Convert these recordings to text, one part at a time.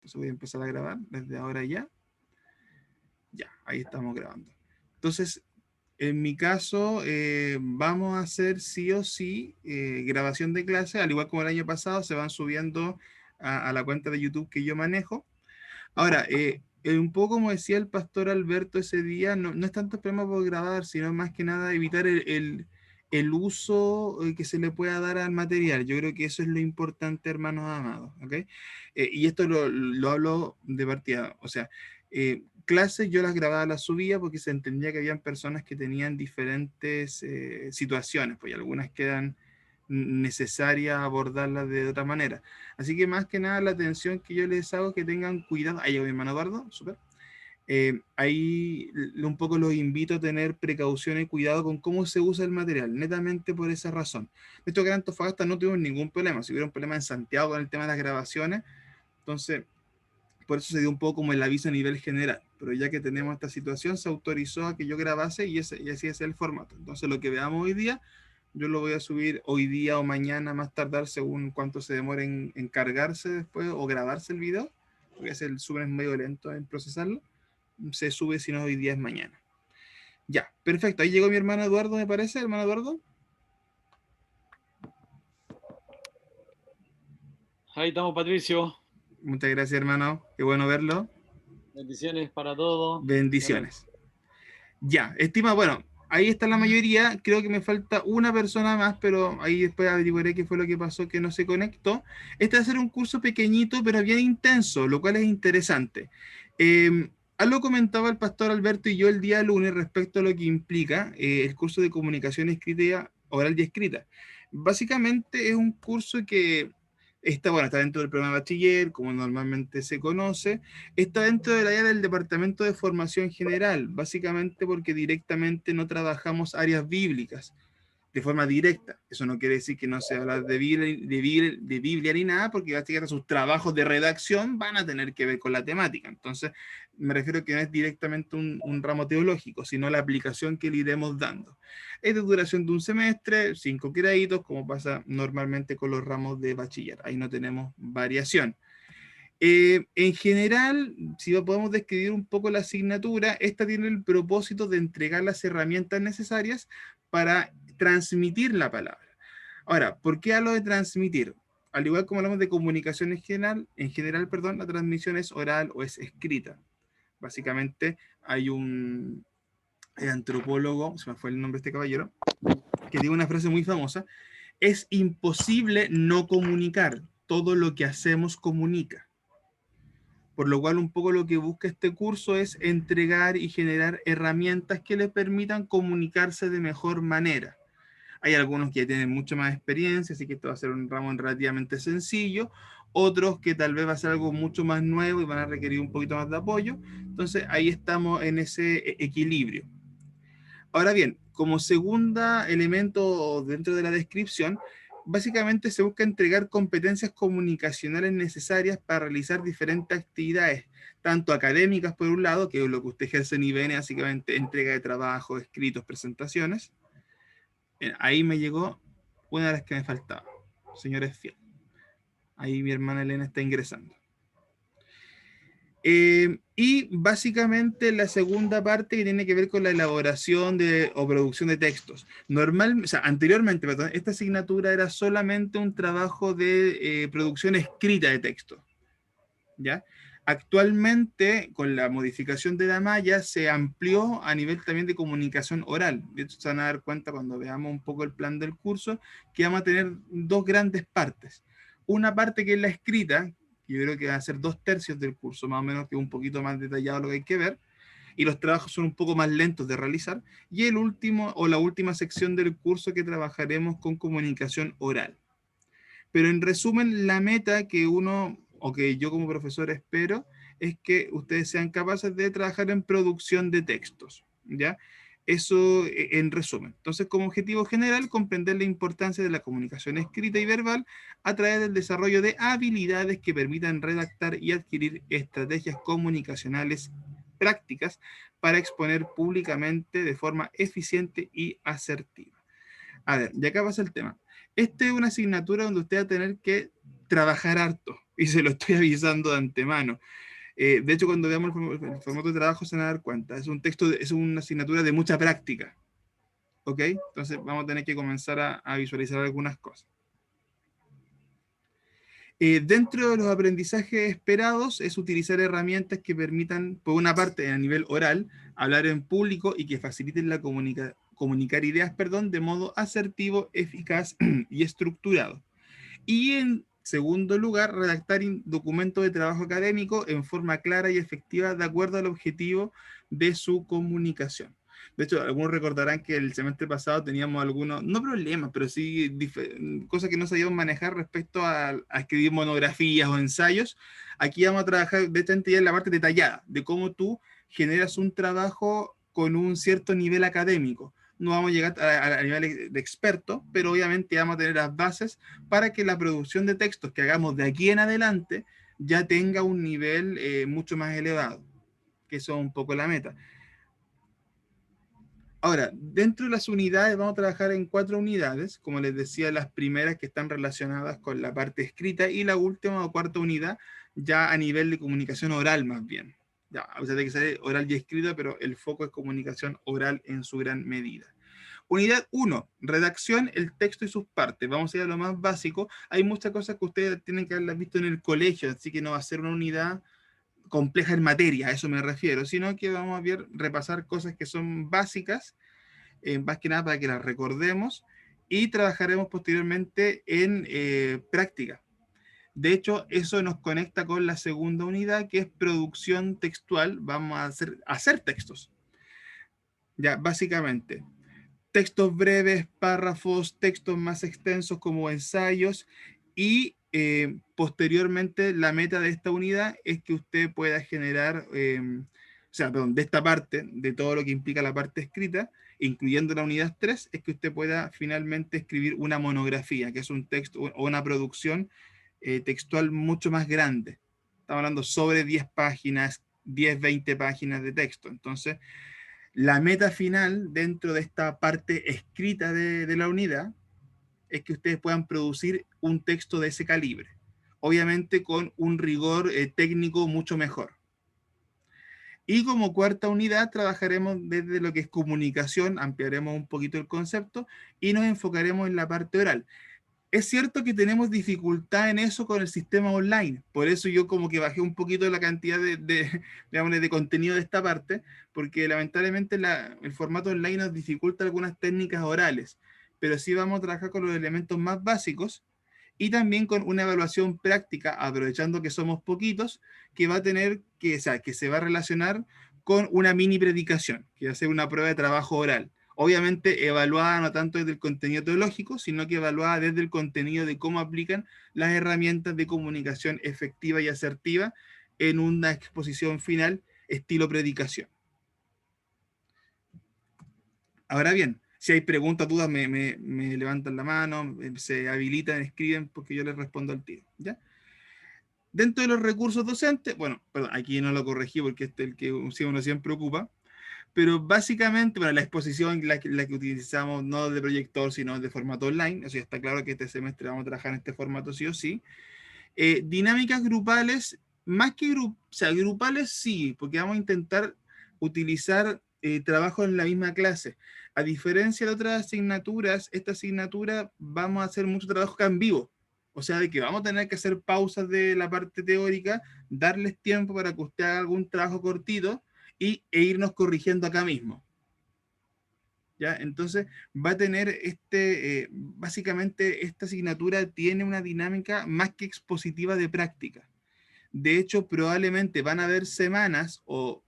Entonces voy a empezar a grabar desde ahora ya. Ya, ahí estamos grabando. Entonces, en mi caso, vamos a hacer sí o sí grabación de clase, al igual como el año pasado, se van subiendo a la cuenta de YouTube que yo manejo. Ahora, un poco como decía el pastor Alberto ese día, no, no es tanto problema por grabar, sino más que nada evitar el uso que se le pueda dar al material. Yo creo que eso es lo importante, hermanos amados, ¿ok? Y esto lo hablo de partida, o sea, clases yo las grababa, las subía porque se entendía que habían personas que tenían diferentes situaciones, pues y algunas quedan necesarias abordarlas de otra manera. Así que más que nada la atención que yo les hago es que tengan cuidado. Ahí llegó mi hermano Eduardo, súper. Ahí un poco los invito a tener precaución y cuidado con cómo se usa el material, netamente por esa razón. Esto que en Antofagasta no tuvimos ningún problema. Si hubiera un problema en Santiago con el tema de las grabaciones, entonces por eso se dio un poco como el aviso a nivel general. Pero ya que tenemos esta situación, se autorizó a que yo grabase y así es el formato. Entonces lo que veamos hoy día yo lo voy a subir hoy día o mañana más tardar según cuánto se demore en cargarse después o grabarse el video, porque el sube es medio lento en procesarlo. Se sube si no hoy día es mañana. Ya, perfecto. Ahí llegó mi hermano Eduardo, me parece, hermano Eduardo. Ahí estamos, Patricio. Muchas gracias, hermano. Qué bueno verlo. Bendiciones para todos. Bendiciones. Ya, estima, bueno, ahí está la mayoría. Creo que me falta una persona más, pero ahí después averiguaré qué fue lo que pasó que no se conectó. Este va a ser un curso pequeñito, pero bien intenso, lo cual es interesante. Algo comentaba el pastor Alberto y yo el día lunes respecto a lo que implica el curso de comunicación escrita, oral y escrita. Básicamente es un curso que está, bueno, está dentro del programa de bachiller, como normalmente se conoce, está dentro del área del Departamento de Formación General, básicamente porque directamente no trabajamos áreas bíblicas de forma directa. Eso no quiere decir que no se habla de Biblia ni nada, porque básicamente sus trabajos de redacción van a tener que ver con la temática. Entonces, me refiero a que no es directamente un ramo teológico, sino la aplicación que le iremos dando. Es de duración de un semestre, 5 créditos, como pasa normalmente con los ramos de bachiller. Ahí no tenemos variación. En general, si podemos describir un poco la asignatura, esta tiene el propósito de entregar las herramientas necesarias para transmitir la palabra. Ahora, ¿por qué hablo de transmitir? Al igual como hablamos de comunicación en general, perdón, la transmisión es oral o es escrita. Básicamente hay un antropólogo, se me fue el nombre de este caballero, que tiene una frase muy famosa: es imposible no comunicar, todo lo que hacemos comunica. Por lo cual un poco lo que busca este curso es entregar y generar herramientas que les permitan comunicarse de mejor manera. Hay algunos que ya tienen mucha más experiencia, así que esto va a ser un ramo relativamente sencillo. Otros que tal vez va a ser algo mucho más nuevo y van a requerir un poquito más de apoyo. Entonces ahí estamos en ese equilibrio. Ahora bien, como segunda elemento dentro de la descripción, básicamente se busca entregar competencias comunicacionales necesarias para realizar diferentes actividades, tanto académicas por un lado, que es lo que usted ejerce en IBN, básicamente entrega de trabajo, escritos, presentaciones. Ahí me llegó una de las que me faltaba, señores fiel. Ahí mi hermana Elena está ingresando. Y básicamente la segunda parte que tiene que ver con la elaboración o producción de textos. O sea, anteriormente, perdón, esta asignatura era solamente un trabajo de producción escrita de textos, ¿ya? Actualmente, con la modificación de la malla, se amplió a nivel también de comunicación oral. De hecho, se van a dar cuenta cuando veamos un poco el plan del curso, que vamos a tener dos grandes partes. Una parte que es la escrita, que yo creo que va a ser 2/3 del curso, más o menos, que es un poquito más detallado lo que hay que ver, y los trabajos son un poco más lentos de realizar. Y el último o la última sección del curso que trabajaremos con comunicación oral. Pero en resumen, la meta que uno, o que yo como profesor espero, es que ustedes sean capaces de trabajar en producción de textos, ¿ya? Eso en resumen. Entonces, como objetivo general, comprender la importancia de la comunicación escrita y verbal a través del desarrollo de habilidades que permitan redactar y adquirir estrategias comunicacionales prácticas para exponer públicamente de forma eficiente y asertiva. A ver, y acá pasa el tema. Esta es una asignatura donde usted va a tener que trabajar harto. y se lo estoy avisando de antemano. De hecho, cuando veamos el formato de trabajo se van a dar cuenta. Es un texto, es una asignatura de mucha práctica. ¿Ok? Entonces vamos a tener que comenzar a visualizar algunas cosas. Dentro de los aprendizajes esperados es utilizar herramientas que permitan, por una parte, a nivel oral, hablar en público y que faciliten la comunicar ideas, perdón, de modo asertivo, eficaz y estructurado. Y en segundo lugar, redactar documentos de trabajo académico en forma clara y efectiva de acuerdo al objetivo de su comunicación. De hecho, algunos recordarán que el semestre pasado teníamos algunos, no problemas, pero sí cosas que no sabíamos manejar respecto a escribir monografías o ensayos. Aquí vamos a trabajar de esta entidad en la parte detallada, de cómo tú generas un trabajo con un cierto nivel académico. No vamos a llegar a nivel de experto, pero obviamente vamos a tener las bases para que la producción de textos que hagamos de aquí en adelante ya tenga un nivel mucho más elevado, que eso es un poco la meta. Ahora, dentro de las unidades vamos a trabajar en 4 unidades, como les decía, las primeras que están relacionadas con la parte escrita y la última o cuarta unidad ya a nivel de comunicación oral más bien. Ya, a pesar de que sea oral y escrita, pero el foco es comunicación oral en su gran medida. Unidad 1, redacción, el texto y sus partes. Vamos a ir a lo más básico. Hay muchas cosas que ustedes tienen que haberlas visto en el colegio, así que no va a ser una unidad compleja en materia, a eso me refiero, sino que vamos a ver, repasar cosas que son básicas, más que nada para que las recordemos, y trabajaremos posteriormente en práctica. De hecho, eso nos conecta con la segunda unidad, que es producción textual. Vamos a hacer textos. Ya, básicamente textos breves, párrafos, textos más extensos como ensayos y posteriormente la meta de esta unidad es que usted pueda generar, o sea, perdón, de esta parte, de todo lo que implica la parte escrita, incluyendo la unidad 3, es que usted pueda finalmente escribir una monografía, que es un texto o una producción textual mucho más grande. Estamos hablando sobre 10 páginas, 10, 20 páginas de texto. Entonces, la meta final dentro de esta parte escrita de la unidad es que ustedes puedan producir un texto de ese calibre, obviamente con un rigor técnico mucho mejor. Y como cuarta unidad trabajaremos desde lo que es comunicación, ampliaremos un poquito el concepto y nos enfocaremos en la parte oral. Es cierto que tenemos dificultad en eso con el sistema online, por eso yo como que bajé un poquito la cantidad digamos, de contenido de esta parte, porque lamentablemente el formato online nos dificulta algunas técnicas orales, pero sí vamos a trabajar con los elementos más básicos y también con una evaluación práctica, aprovechando que somos poquitos, que va a tener que, o sea, que se va a relacionar con una mini predicación, que va a ser una prueba de trabajo oral. Obviamente evaluada no tanto desde el contenido teológico, sino que evaluada desde el contenido de cómo aplican las herramientas de comunicación efectiva y asertiva en una exposición final estilo predicación. Ahora bien, si hay preguntas, dudas, me levantan la mano, se habilitan, escriben, porque yo les respondo al tiro. ¿Ya? Dentro de los recursos docentes, bueno, perdón, aquí no lo corregí porque este es el que uno siempre ocupa, pero básicamente, bueno, la exposición, la que utilizamos no de proyector, sino de formato online, eso ya está claro que este semestre vamos a trabajar en este formato sí o sí. Dinámicas grupales, más que o sea, grupales sí, porque vamos a intentar utilizar trabajo en la misma clase. A diferencia de otras asignaturas, esta asignatura vamos a hacer mucho trabajo acá en vivo. O sea, de que vamos a tener que hacer pausas de la parte teórica, darles tiempo para que usted haga algún trabajo cortito e irnos corrigiendo acá mismo. ¿Ya? Entonces va a tener básicamente esta asignatura tiene una dinámica más que expositiva de práctica. De hecho, probablemente van a haber semanas o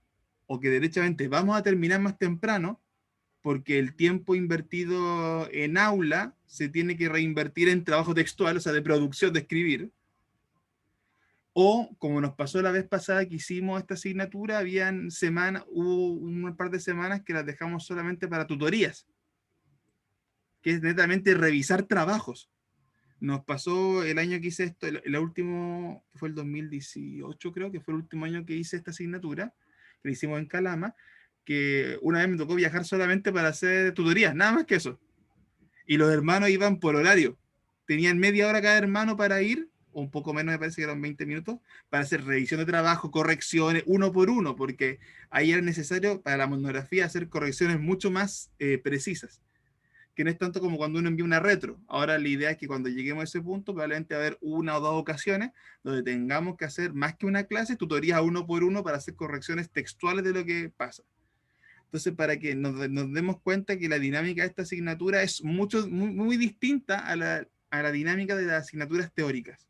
que derechamente vamos a terminar más temprano porque el tiempo invertido en aula se tiene que reinvertir en trabajo textual, o sea, de producción, de escribir. O, como nos pasó la vez pasada que hicimos esta asignatura, hubo un par de semanas que las dejamos solamente para tutorías, que es netamente revisar trabajos. Nos pasó el año que hice esto, el último, que fue el 2018 creo, que fue el último año que hice esta asignatura, que la hicimos en Calama, que una vez me tocó viajar solamente para hacer tutorías, nada más que eso. Y los hermanos iban por horario. Tenían media hora cada hermano para ir o un poco menos, me parece que eran 20 minutos, para hacer revisión de trabajo, correcciones, uno por uno, porque ahí era necesario para la monografía hacer correcciones mucho más precisas, que no es tanto como cuando uno envía una retro. Ahora la idea es que cuando lleguemos a ese punto, probablemente va a haber una o dos ocasiones donde tengamos que hacer más que una clase, tutorías uno por uno para hacer correcciones textuales de lo que pasa. Entonces, para que nos demos cuenta que la dinámica de esta asignatura es muy distinta a la dinámica de las asignaturas teóricas.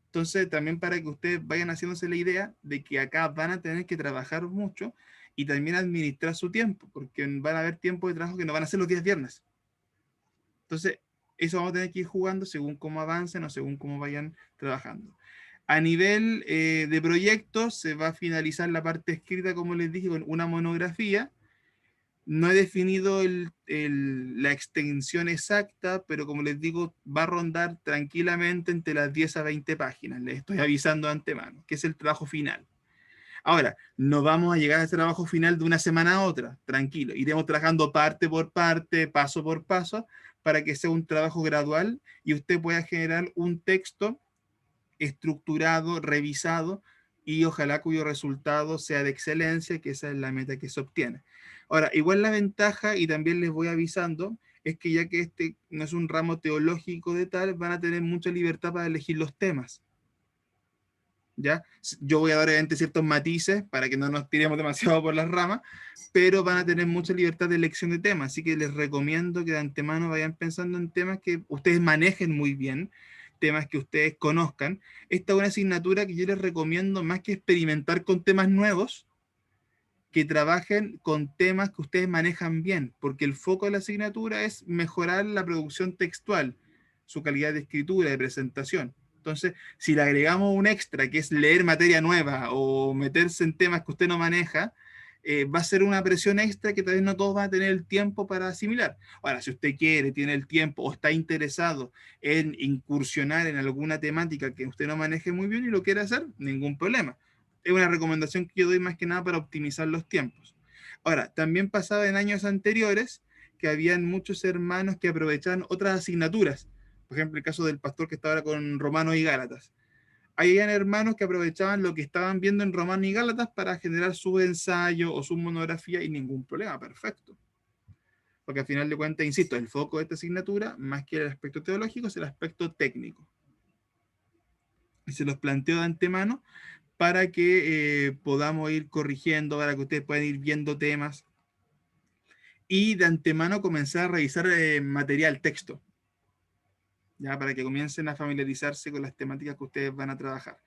Entonces, también para que ustedes vayan haciéndose la idea de que acá van a tener que trabajar mucho y también administrar su tiempo, porque van a haber tiempos de trabajo que no van a ser los días viernes. Entonces, eso vamos a tener que ir jugando según cómo avancen o según cómo vayan trabajando. A nivel de proyectos, se va a finalizar la parte escrita, como les dije, con una monografía. No he definido la extensión exacta, pero como les digo, va a rondar tranquilamente entre las 10 a 20 páginas. Les estoy avisando de antemano, que es el trabajo final. Ahora, no vamos a llegar a ese trabajo final de una semana a otra, tranquilo. Iremos trabajando parte por parte, paso por paso, para que sea un trabajo gradual y usted pueda generar un texto estructurado, revisado y ojalá cuyo resultado sea de excelencia, que esa es la meta que se obtiene. Ahora, igual la ventaja, y también les voy avisando, es que ya que este no es un ramo teológico de tal, van a tener mucha libertad para elegir los temas. ¿Ya? Yo voy a dar obviamente ciertos matices para que no nos tiremos demasiado por las ramas, pero van a tener mucha libertad de elección de temas, así que les recomiendo que de antemano vayan pensando en temas que ustedes manejen muy bien, temas que ustedes conozcan. Esta es una asignatura que yo les recomiendo más que experimentar con temas nuevos, que trabajen con temas que ustedes manejan bien, porque el foco de la asignatura es mejorar la producción textual, su calidad de escritura, de presentación. Entonces, si le agregamos un extra, que es leer materia nueva o meterse en temas que usted no maneja, va a ser una presión extra que tal vez no todos van a tener el tiempo para asimilar. Ahora, si usted quiere, tiene el tiempo o está interesado en incursionar en alguna temática que usted no maneje muy bien y lo quiere hacer, ningún problema. Es una recomendación que yo doy más que nada para optimizar los tiempos. Ahora, también pasaba en años anteriores que habían muchos hermanos que aprovechaban otras asignaturas. Por ejemplo, el caso del pastor que está ahora con Romanos y Gálatas. Habían hermanos que aprovechaban lo que estaban viendo en Romanos y Gálatas para generar su ensayo o su monografía y ningún problema, perfecto. Porque al final de cuentas, insisto, el foco de esta asignatura, más que el aspecto teológico, es el aspecto técnico. Y se los planteo de antemano para que podamos ir corrigiendo, para que ustedes puedan ir viendo temas y de antemano comenzar a revisar material, texto, ya para que comiencen a familiarizarse con las temáticas que ustedes van a trabajar.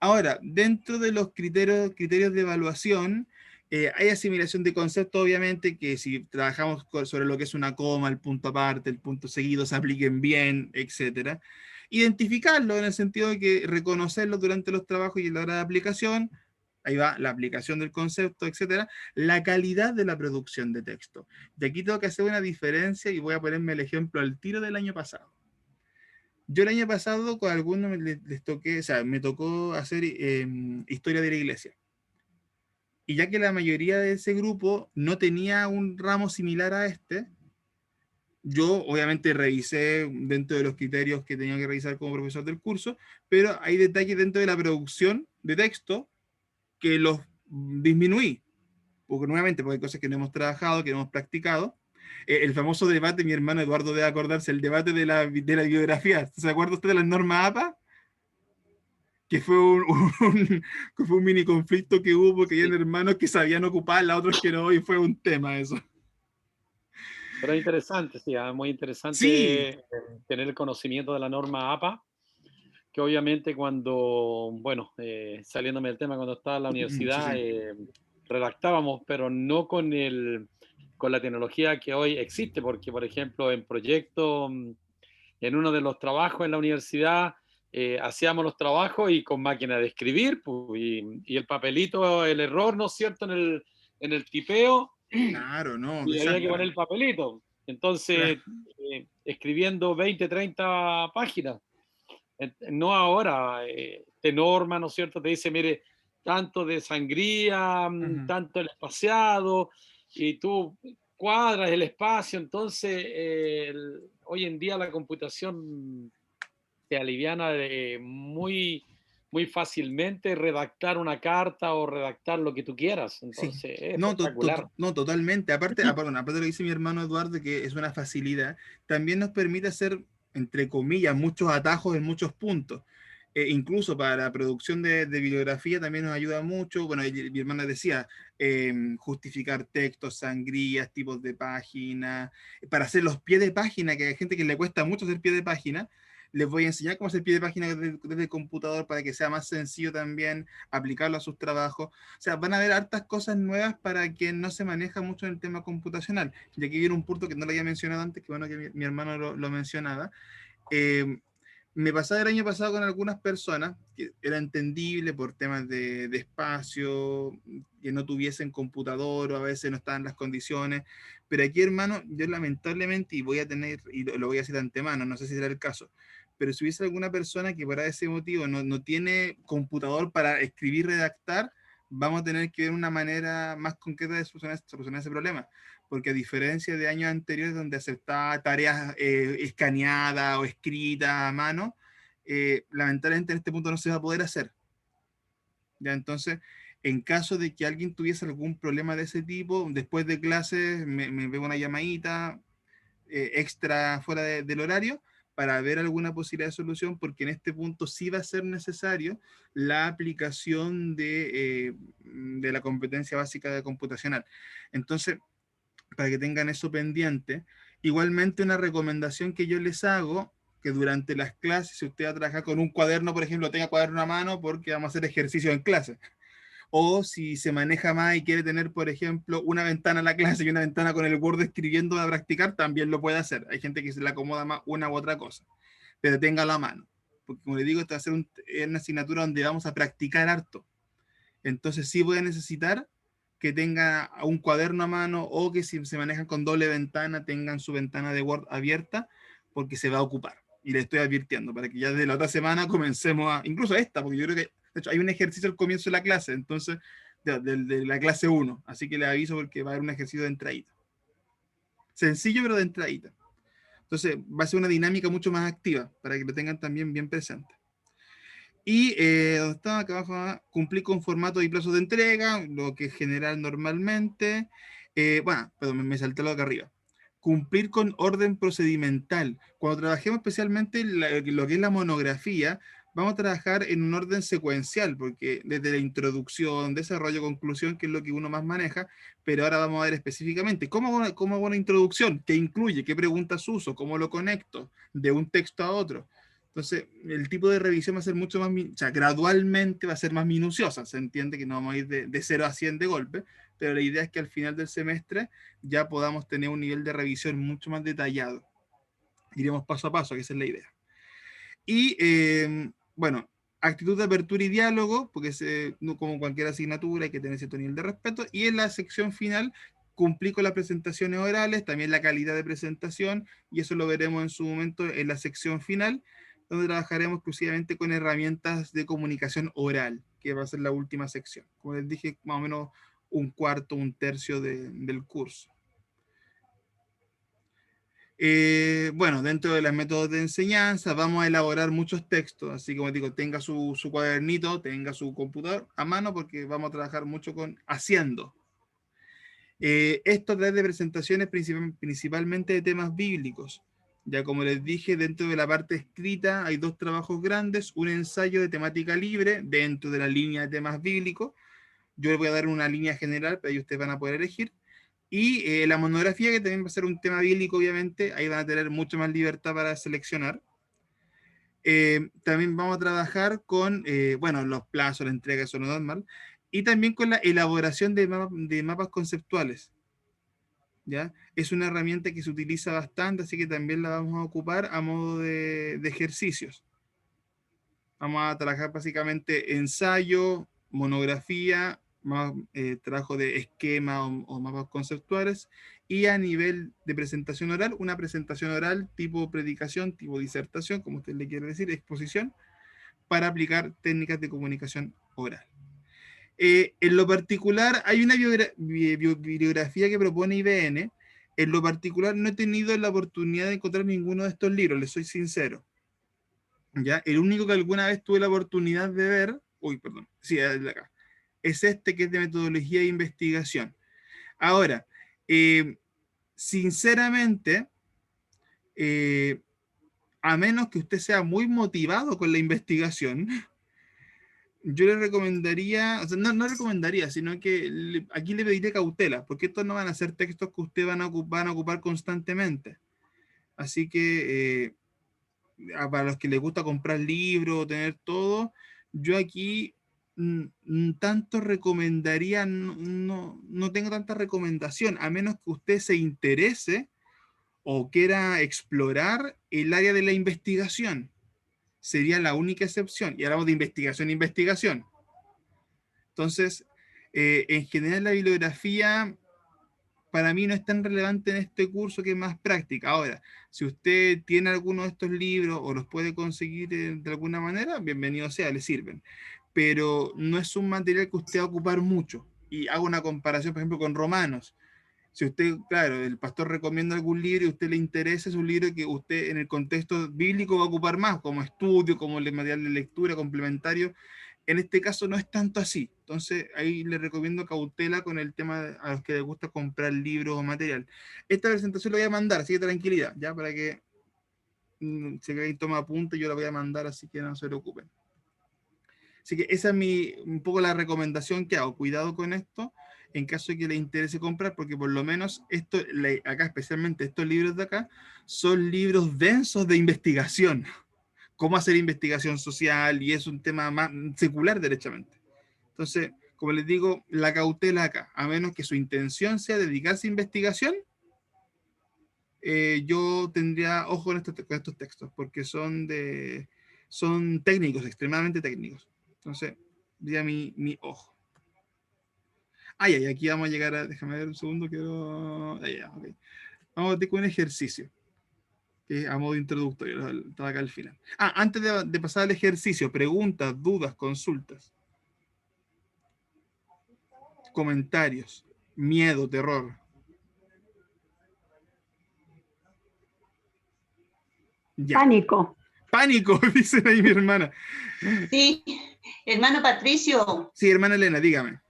Ahora, dentro de los criterios de evaluación, hay asimilación de conceptos, obviamente, que si trabajamos sobre lo que es una coma, el punto aparte, el punto seguido, se apliquen bien, etcétera. Identificarlo en el sentido de que reconocerlo durante los trabajos y en la hora de aplicación, ahí va la aplicación del concepto, etcétera, la calidad de la producción de texto. De aquí tengo que hacer una diferencia y voy a ponerme el ejemplo al tiro del año pasado. Yo el año pasado con algunos les toqué, o sea, me tocó hacer historia de la iglesia. Y ya que la mayoría de ese grupo no tenía un ramo similar a este, yo obviamente revisé dentro de los criterios que tenía que revisar como profesor del curso, pero hay detalles dentro de la producción de texto que los disminuí. Porque nuevamente, porque hay cosas que no hemos trabajado, que no hemos practicado. El famoso debate, mi hermano Eduardo debe acordarse, el debate de la biografía. ¿Se acuerda usted de las normas APA? Que fue que fue un mini conflicto que hubo, porque Sí. habían hermanos que sabían ocuparla, otros que no, y fue un tema eso. Pero es interesante, sí, muy Sí. interesante tener el conocimiento de la norma APA, que obviamente cuando, bueno, saliéndome del tema, cuando estaba en la Sí, universidad, sí. redactábamos, pero no con la tecnología que hoy existe, porque, por ejemplo, en proyectos, en uno de los trabajos en la universidad, hacíamos los trabajos y con máquina de escribir, pues, y el papelito, el error, ¿no es cierto?, en el tipeo, Claro, no, y había que poner exactamente. el papelito. Claro. Entonces, escribiendo 20, 30 páginas. No ahora, te norma, ¿no es cierto? Te dice, mire, tanto de sangría, Ujú. tanto el espaciado, y tú cuadras el espacio. Entonces, hoy en día la computación te aliviana muy, muy fácilmente redactar una carta o redactar lo que tú quieras. Sí, Entonces, es no, espectacular. no, totalmente. Bueno, aparte de lo que dice mi hermano Eduardo, que es una facilidad, también nos permite hacer, entre comillas, muchos atajos en muchos puntos. Incluso para la producción de bibliografía también nos ayuda mucho. Bueno, mi hermana decía, justificar textos, sangrías, tipos de página, para hacer los pies de página, que hay gente que le cuesta mucho hacer pie de página. Les voy a enseñar cómo hacer pie de página desde el computador para que sea más sencillo también aplicarlo a sus trabajos. O sea, van a haber hartas cosas nuevas para quien no se maneja mucho en el tema computacional. Y aquí viene un punto que no lo había mencionado antes, que bueno que mi hermano lo mencionaba. Eh, Me pasaba el año pasado con algunas personas, que era entendible por temas de espacio, que no tuviesen computador o a veces no estaban las condiciones, pero aquí hermano, yo lamentablemente, y voy a tener, y lo voy a decir de antemano, no sé si será el caso, pero si hubiese alguna persona que por ese motivo no tiene computador para escribir, redactar, vamos a tener que ver una manera más concreta de solucionar ese problema, porque a diferencia de años anteriores donde aceptaba tareas escaneadas o escritas a mano, lamentablemente en este punto no se va a poder hacer. ¿Ya? Entonces, en caso de que alguien tuviese algún problema de ese tipo, después de clases me veo una llamadita extra fuera del horario para ver alguna posibilidad de solución, porque en este punto sí va a ser necesario la aplicación de la competencia básica de computacional. Entonces, para que tengan eso pendiente. Igualmente una recomendación que yo les hago, que durante las clases, si usted va a trabajar con un cuaderno, por ejemplo, tenga cuaderno a mano porque vamos a hacer ejercicio en clase. O si se maneja más y quiere tener, por ejemplo, una ventana a la clase y una ventana con el Word escribiendo a practicar, también lo puede hacer. Hay gente que se le acomoda más una u otra cosa, pero tenga a mano. Porque como le digo, esta va a ser una asignatura donde vamos a practicar harto. Entonces sí voy a necesitar que tenga un cuaderno a mano o que si se manejan con doble ventana tengan su ventana de Word abierta porque se va a ocupar. Y le estoy advirtiendo para que ya desde la otra semana comencemos a, incluso esta, porque yo creo que, de hecho, hay un ejercicio al comienzo de la clase, entonces, de la clase uno, así que le aviso porque va a haber un ejercicio de entradita. Sencillo, pero de entradita. Entonces, va a ser una dinámica mucho más activa para que lo tengan también bien presente. Y donde estaba acá abajo, cumplir con formato y plazos de entrega, lo que es general normalmente. Bueno, perdón, me salté lo de acá arriba. Cumplir con orden procedimental. Cuando trabajemos especialmente lo que es la monografía, vamos a trabajar en un orden secuencial, porque desde la introducción, desarrollo, conclusión, que es lo que uno más maneja, pero ahora vamos a ver específicamente cómo hago una introducción, qué incluye, qué preguntas uso, cómo lo conecto de un texto a otro. Entonces, el tipo de revisión va a ser mucho más, o sea, gradualmente va a ser más minuciosa. Se entiende que no vamos a ir de 0 a 100 de golpe, pero la idea es que al final del semestre ya podamos tener un nivel de revisión mucho más detallado. Iremos paso a paso, que esa es la idea. Y, bueno, actitud de apertura y diálogo, porque no como cualquier asignatura hay que tener cierto nivel de respeto. Y en la sección final, cumplir con las presentaciones orales, también la calidad de presentación, y eso lo veremos en su momento en la sección final, donde trabajaremos exclusivamente con herramientas de comunicación oral, que va a ser la última sección. Como les dije, más o menos un cuarto, un tercio del curso. Bueno, dentro de los métodos de enseñanza vamos a elaborar muchos textos, así como digo, tenga su cuadernito, tenga su computador a mano porque vamos a trabajar mucho con haciendo. Esto a través de presentaciones principalmente de temas bíblicos. Ya como les dije, dentro de la parte escrita hay dos trabajos grandes, un ensayo de temática libre dentro de la línea de temas bíblicos. Yo les voy a dar una línea general, pero ahí ustedes van a poder elegir. Y la monografía, que también va a ser un tema bíblico, obviamente, ahí van a tener mucho más libertad para seleccionar. También vamos a trabajar con, bueno, los plazos, la entrega, eso no es normal, y también con la elaboración de mapas conceptuales. ¿Ya? Es una herramienta que se utiliza bastante, así que también la vamos a ocupar a modo de ejercicios. Vamos a trabajar básicamente ensayo, monografía, más trabajo de esquema o mapas conceptuales, y a nivel de presentación oral, una presentación oral tipo predicación, tipo disertación, como usted le quiere decir, exposición, para aplicar técnicas de comunicación oral. En lo particular, hay una bibliografía que propone IBN. En lo particular, no he tenido la oportunidad de encontrar ninguno de estos libros, les soy sincero. ¿ya? El único que alguna vez tuve la oportunidad de ver, uy, perdón, sí, es de acá, es este que es de metodología de investigación. Ahora, sinceramente, eh, a menos que usted sea muy motivado con la investigación, yo le recomendaría, o sea, no recomendaría, sino que aquí le pediría cautela, porque estos no van a ser textos que usted van a ocupar constantemente. Así que para los que les gusta comprar libros, tener todo, yo aquí tanto recomendaría, no tengo tanta recomendación, a menos que usted se interese o quiera explorar el área de la investigación. Sería la única excepción. Y hablamos de investigación, investigación. Entonces, en general la bibliografía para mí no es tan relevante en este curso, que es más práctica. Ahora, si usted tiene alguno de estos libros o los puede conseguir de alguna manera, bienvenido sea, le sirven. Pero no es un material que usted va a ocupar mucho. Y hago una comparación, por ejemplo, con Romanos. Si usted, claro, el pastor recomienda algún libro y a usted le interesa, es un libro que usted en el contexto bíblico va a ocupar más, como estudio, como material de lectura complementario. En este caso no es tanto así. Entonces ahí le recomiendo cautela con el tema a los que les gusta comprar libros o material. Esta presentación la voy a mandar, así que tranquilidad, ya para que si alguien toma apunte, yo la voy a mandar, así que no se preocupen. Así que esa es un poco la recomendación que hago. Cuidado con esto en caso de que le interese comprar, porque por lo menos esto, acá especialmente estos libros de acá, son libros densos de investigación. Cómo hacer investigación social, y es un tema más secular derechamente. Entonces, como les digo, la cautela acá, a menos que su intención sea dedicarse a investigación, yo tendría ojo con estos textos, porque son técnicos, extremadamente técnicos. Entonces, diría mi ojo. Ay, aquí vamos a llegar a, déjame ver un segundo, quiero, okay. Vamos a tener un ejercicio, que a modo introductorio, estaba acá al final. Antes de pasar al ejercicio, preguntas, dudas, consultas, comentarios, miedo, terror. Ya. Pánico. Pánico, dice ahí mi hermana. Sí, hermano Patricio, Sí, hermana Elena, dígame.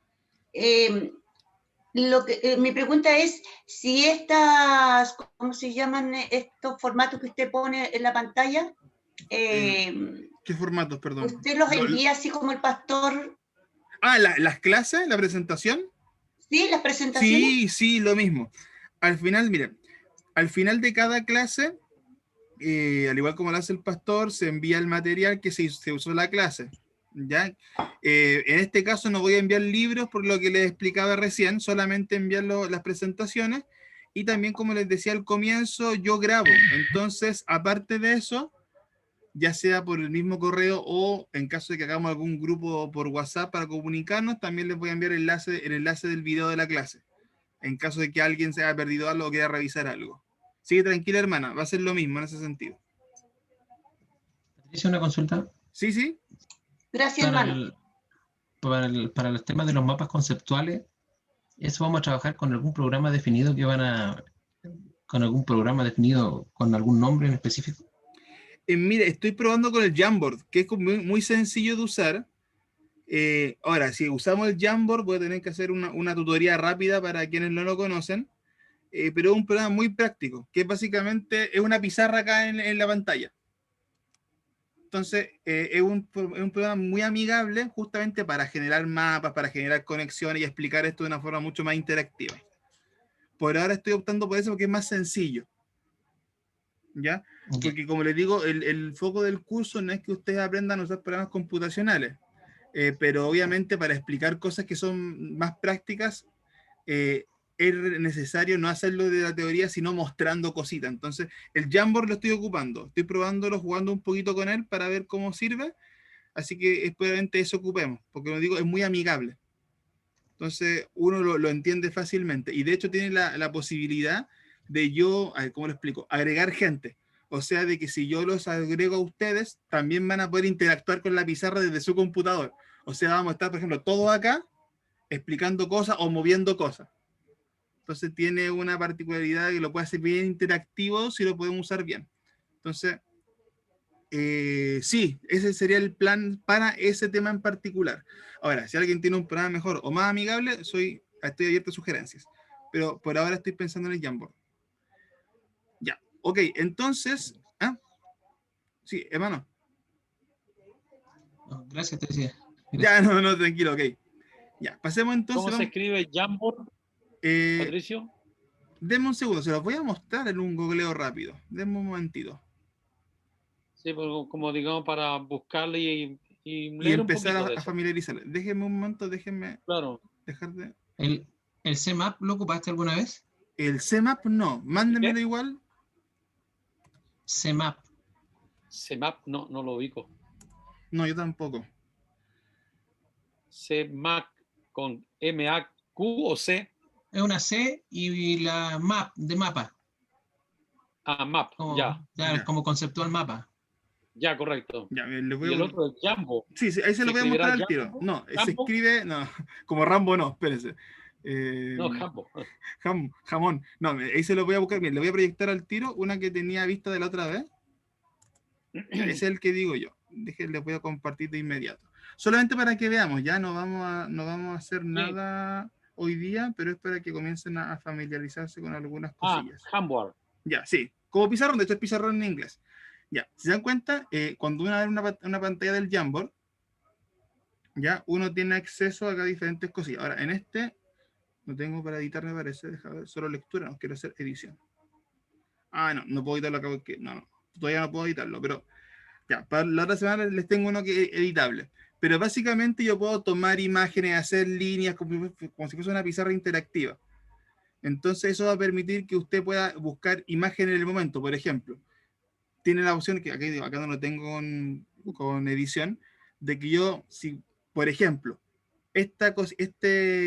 Mi pregunta es si estas, ¿cómo se llaman estos formatos que usted pone en la pantalla? ¿Qué formatos, perdón? ¿Usted los envía así como el pastor? Las clases, la presentación. Sí, las presentaciones. Sí, lo mismo. Al final, miren, al final de cada clase, al igual como lo hace el pastor, se envía el material que se usó en la clase. ¿Ya? En este caso no voy a enviar libros por lo que les explicaba recién, solamente enviar las presentaciones, y también, como les decía al comienzo, yo grabo. Entonces, aparte de eso, ya sea por el mismo correo o en caso de que hagamos algún grupo por WhatsApp para comunicarnos, también les voy a enviar el enlace del video de la clase, en caso de que alguien se haya perdido algo o quiera revisar algo. Sigue tranquila, hermana, va a ser lo mismo en ese sentido. Patricia, una consulta. Sí. Gracias, hermano. Para los temas de los mapas conceptuales, ¿eso vamos a trabajar con algún programa definido con algún programa definido con algún nombre en específico? Mire, estoy probando con el Jamboard, que es muy, muy sencillo de usar. Ahora, si usamos el Jamboard, voy a tener que hacer una tutoría rápida para quienes no lo conocen, pero es un programa muy práctico, que básicamente es una pizarra acá en la pantalla. Entonces, es un programa muy amigable justamente para generar mapas, para generar conexiones y explicar esto de una forma mucho más interactiva. Por ahora estoy optando por eso porque es más sencillo. ¿Ya? Porque, como les digo, el foco del curso no es que ustedes aprendan a usar programas computacionales, pero obviamente para explicar cosas que son más prácticas, es necesario no hacerlo de la teoría, sino mostrando cositas. Entonces, el Jamboard lo estoy ocupando, estoy probándolo, jugando un poquito con él para ver cómo sirve, así que probablemente eso ocupemos, porque como digo, es muy amigable. Entonces, uno lo entiende fácilmente, y de hecho tiene la posibilidad de yo, a ver, ¿cómo lo explico? Agregar gente. O sea, de que si yo los agrego a ustedes, también van a poder interactuar con la pizarra desde su computador. O sea, vamos a estar, por ejemplo, todos acá explicando cosas o moviendo cosas. Entonces tiene una particularidad que lo puede hacer bien interactivo si lo podemos usar bien. Entonces, Sí, ese sería el plan para ese tema en particular. Ahora, si alguien tiene un programa mejor o más amigable, estoy abierto a sugerencias. Pero por ahora estoy pensando en el Jamboard. Ya, ok, entonces... ¿Ah? Sí, hermano. No, gracias, te decía. Ya, no, tranquilo, ok. Ya, pasemos entonces. ¿Cómo se Vamos, escribe Jamboard, eh, Patricio? denme un segundo, se los voy a mostrar en un googleo rápido. Denme un momentito. Sí, pues, como digamos para buscarle y Y leer un empezar poquito de a eso. familiarizar. Déjenme un momento, déjenme Claro. dejar de... ¿El CMAP lo ocupaste alguna vez? El CMAP no, ¿El qué? mándemelo igual. CMAP. CMAP, no lo ubico. No, yo tampoco. CMAP con M-A-Q o C. Es una C y la MAP de mapa, Ah, MAP, ya, Ya, como conceptual mapa. ya, correcto. ya, le voy Y a... el otro es Jambo. Sí, sí, ahí se ¿Se lo voy a escribirá mostrar al tiro. Jambo? No, se ¿Jambo? escribe, no, como Rambo no, espérense. No, Jambo. Jamón. No, ahí se lo voy a buscar. Bien, le voy a proyectar al tiro una que tenía vista de la otra vez. Ya, ese es el que digo yo. Les voy a compartir de inmediato. Solamente para que veamos, ya no vamos a hacer nada hoy día, pero es para que comiencen a familiarizarse con algunas cosillas. Jamboard. Ya, sí. Como pizarrón, de hecho es pizarrón en inglés. Ya, si se dan cuenta, cuando uno abre una pantalla del Jamboard, ya uno tiene acceso a diferentes cosillas. Ahora, en este, no tengo para editar, me parece. Deja ver, solo lectura, no quiero hacer edición. No puedo editarlo acá porque no, todavía no puedo editarlo, pero ya, para la otra semana les tengo uno que es editable. Pero básicamente yo puedo tomar imágenes, hacer líneas como si fuese una pizarra interactiva. Entonces eso va a permitir que usted pueda buscar imágenes en el momento. Por ejemplo, tiene la opción, que acá no lo tengo con edición, de que yo, si, por ejemplo,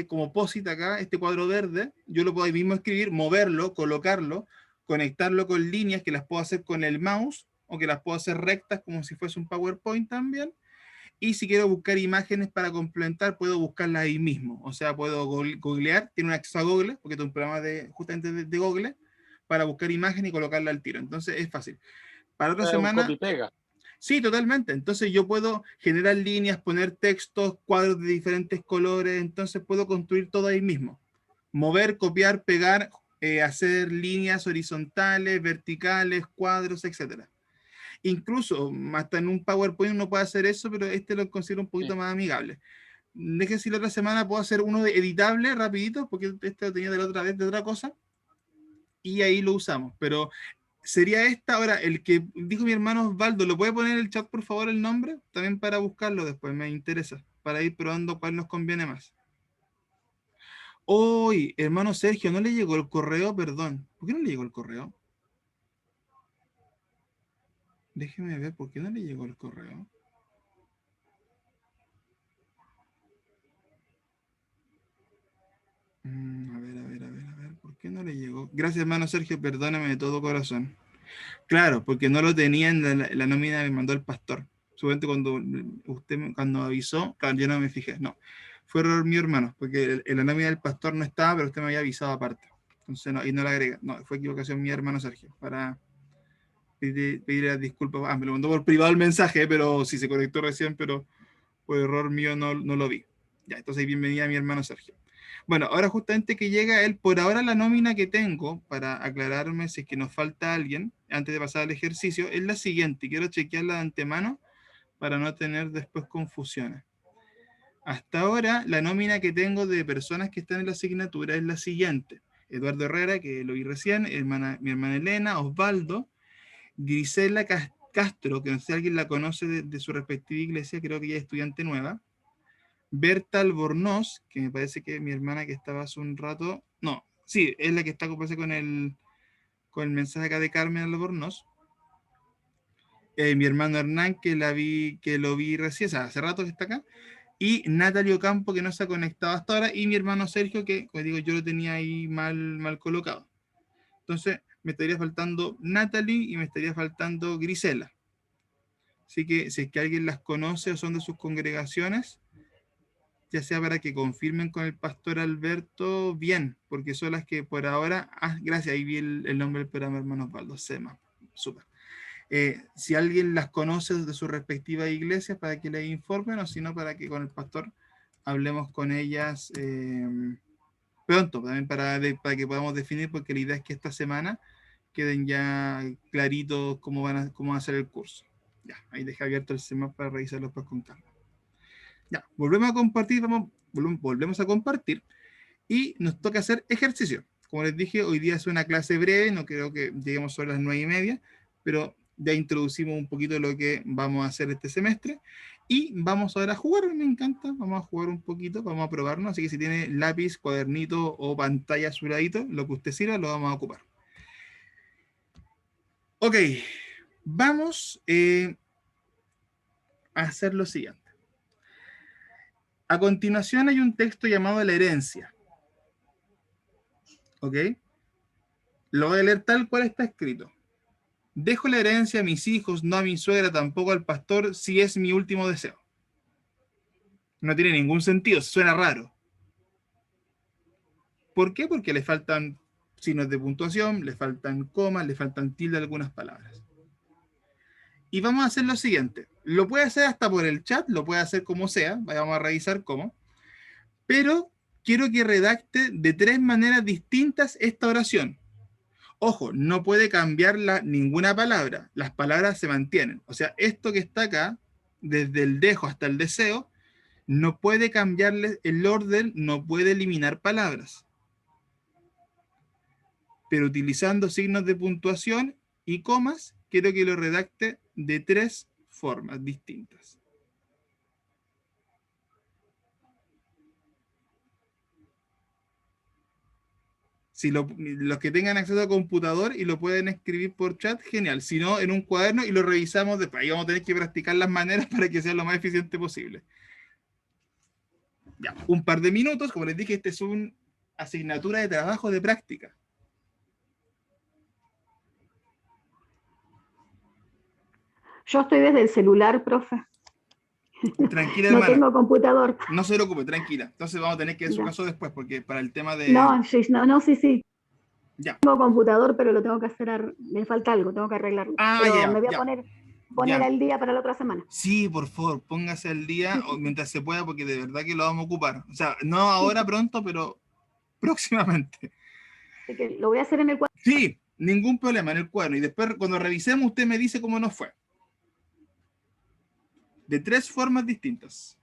como POSIT acá, este cuadro verde, yo lo puedo ahí mismo escribir, moverlo, colocarlo, conectarlo con líneas que las puedo hacer con el mouse o que las puedo hacer rectas como si fuese un PowerPoint también. Y si quiero buscar imágenes para complementar, puedo buscarlas ahí mismo. O sea, puedo googlear, tiene un acceso a Google, porque es un programa justamente de Google, para buscar imágenes y colocarla al tiro. Entonces es fácil. Para otra Es un semana, copy-pega. sí, totalmente. Entonces yo puedo generar líneas, poner textos, cuadros de diferentes colores, entonces puedo construir todo ahí mismo. Mover, copiar, pegar, hacer líneas horizontales, verticales, cuadros, etcétera. Incluso hasta en un PowerPoint uno puede hacer eso, pero este lo considero un poquito más amigable. Deje si la otra semana puedo hacer uno de editable rapidito, porque este lo tenía de la otra vez de otra cosa, y ahí lo usamos. Pero sería esta. Ahora, el que dijo mi hermano Osvaldo, ¿lo puede poner en el chat, por favor, el nombre? También para buscarlo después, me interesa, para ir probando cuál nos conviene más. Hoy, hermano Sergio, ¿no le llegó el correo? Perdón. ¿Por qué no le llegó el correo? Déjeme ver, ¿por qué no le llegó el correo? A ver, ¿por qué no le llegó? Gracias, hermano Sergio, perdóname de todo corazón. Claro, porque no lo tenía en la nómina que me mandó el pastor. Seguramente cuando avisó, claro, yo no me fijé. No, fue error mío, hermano, porque en la nómina del pastor no estaba, pero usted me había avisado aparte. Entonces, no, y no la agrega. No, fue equivocación mía, hermano Sergio, para pedirle disculpas. Me lo mandó por privado el mensaje, pero sí se conectó recién, pero por error mío no lo vi. Ya, entonces bienvenida a mi hermano Sergio. Bueno, ahora justamente que llega él, por ahora la nómina que tengo, para aclararme si es que nos falta alguien, antes de pasar al ejercicio, es la siguiente. Quiero chequearla de antemano para no tener después confusiones. Hasta ahora, la nómina que tengo de personas que están en la asignatura es la siguiente. Eduardo Herrera, que lo vi recién, mi hermana Elena, Osvaldo, Grisela Castro, que no sé si alguien la conoce de su respectiva iglesia, creo que ella es estudiante nueva. Berta Albornoz, que me parece que mi hermana que estaba hace un rato, no, sí, es la que está con el mensaje acá de Carmen Albornoz. Mi hermano Hernán, que lo vi recién, o sea, hace rato que está acá. Y Natalie Ocampo, que no se ha conectado hasta ahora. Y mi hermano Sergio, que, como digo, yo lo tenía ahí mal colocado. Entonces, me estaría faltando Natalie y me estaría faltando Grisela. Así que si es que alguien las conoce o son de sus congregaciones, ya sea para que confirmen con el pastor Alberto, bien, porque son las que por ahora, gracias, ahí vi el nombre del programa, hermano Osvaldo, SEMA, súper. Si alguien las conoce de sus respectivas iglesias, para que les informen, o si no, para que con el pastor hablemos con ellas pronto, también para que podamos definir, porque la idea es que esta semana queden ya claritos cómo va a ser el curso. Ya, ahí dejé abierto el semáforo para revisarlo después con calma. Ya, volvemos a compartir, volvemos a compartir y nos toca hacer ejercicio. Como les dije, hoy día es una clase breve, no creo que lleguemos solo a las 9:30, pero ya introducimos un poquito lo que vamos a hacer este semestre y vamos ahora a jugar, me encanta, vamos a jugar un poquito, vamos a probarnos, así que si tiene lápiz, cuadernito o pantalla a su ladito, lo que usted sirva lo vamos a ocupar. Ok, vamos a hacer lo siguiente. A continuación hay un texto llamado La herencia. ¿Ok? Lo voy a leer tal cual está escrito. Dejo la herencia a mis hijos, no a mi suegra, tampoco al pastor, si es mi último deseo. No tiene ningún sentido, suena raro. ¿Por qué? Porque le faltan signos de puntuación, le faltan comas, le faltan tilde a algunas palabras. Y vamos a hacer lo siguiente. Lo puede hacer hasta por el chat, lo puede hacer como sea, vamos a revisar cómo. Pero quiero que redacte de 3 maneras distintas esta oración. Ojo, no puede cambiar ninguna palabra, las palabras se mantienen. O sea, esto que está acá, desde el dejo hasta el deseo, no puede cambiarle el orden, no puede eliminar palabras. Pero utilizando signos de puntuación y comas, quiero que lo redacte de 3 formas distintas. Si los que tengan acceso a computador y lo pueden escribir por chat, genial. Si no, en un cuaderno y lo revisamos después. Ahí vamos a tener que practicar las maneras para que sea lo más eficiente posible. Ya, un par de minutos. Como les dije, este es una asignatura de trabajo de práctica. Yo estoy desde el celular, profe. Tranquila, No hermana. tengo computador. No se preocupe, tranquila. Entonces vamos a tener que ver su Ya. caso después, porque para el tema de... No, sí, no, sí. Ya. Tengo computador, pero lo tengo que hacer, me falta algo, tengo que arreglarlo. Ah, pero ya, me voy a ya. poner Ya. al día para la otra semana. Sí, por favor, póngase al día Sí. mientras se pueda, porque de verdad que lo vamos a ocupar. O sea, no ahora pronto, pero próximamente. Así que lo voy a hacer en el cuadro. Sí, ningún problema en el cuaderno. Y después, cuando revisemos, usted me dice cómo nos fue. De 3 formas distintas.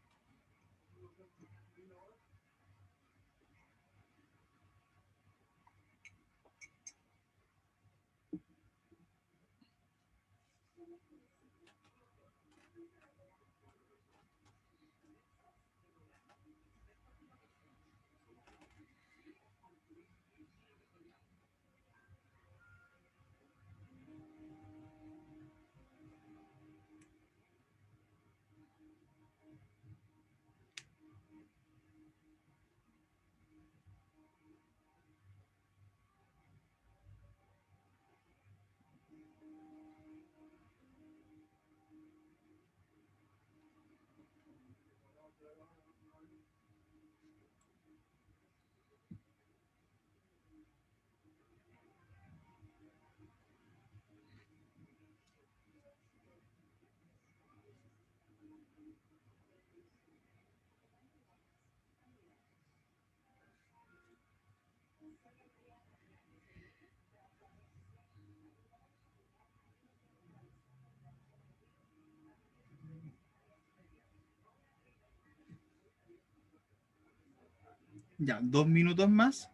Ya, 2 minutos más.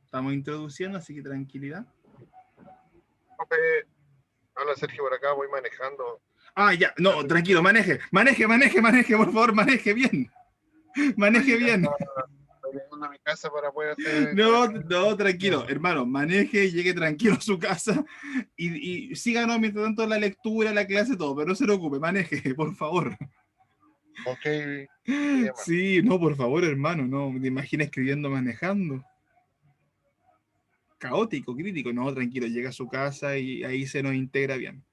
Estamos introduciendo, así que tranquilidad. Hola Sergio, por acá voy manejando. Ah, ya, no, tranquilo, maneje, por favor, maneje bien. Maneje bien. Estoy llegando a mi casa para poder hacer. No, tranquilo, hermano, maneje, llegue tranquilo a su casa y síganos mientras tanto la lectura, la clase, todo, pero no se preocupe, maneje, por favor. Ok, Sí, no, por favor, hermano, no te imagines escribiendo manejando. Caótico, crítico, no, tranquilo, llega a su casa y ahí se nos integra bien.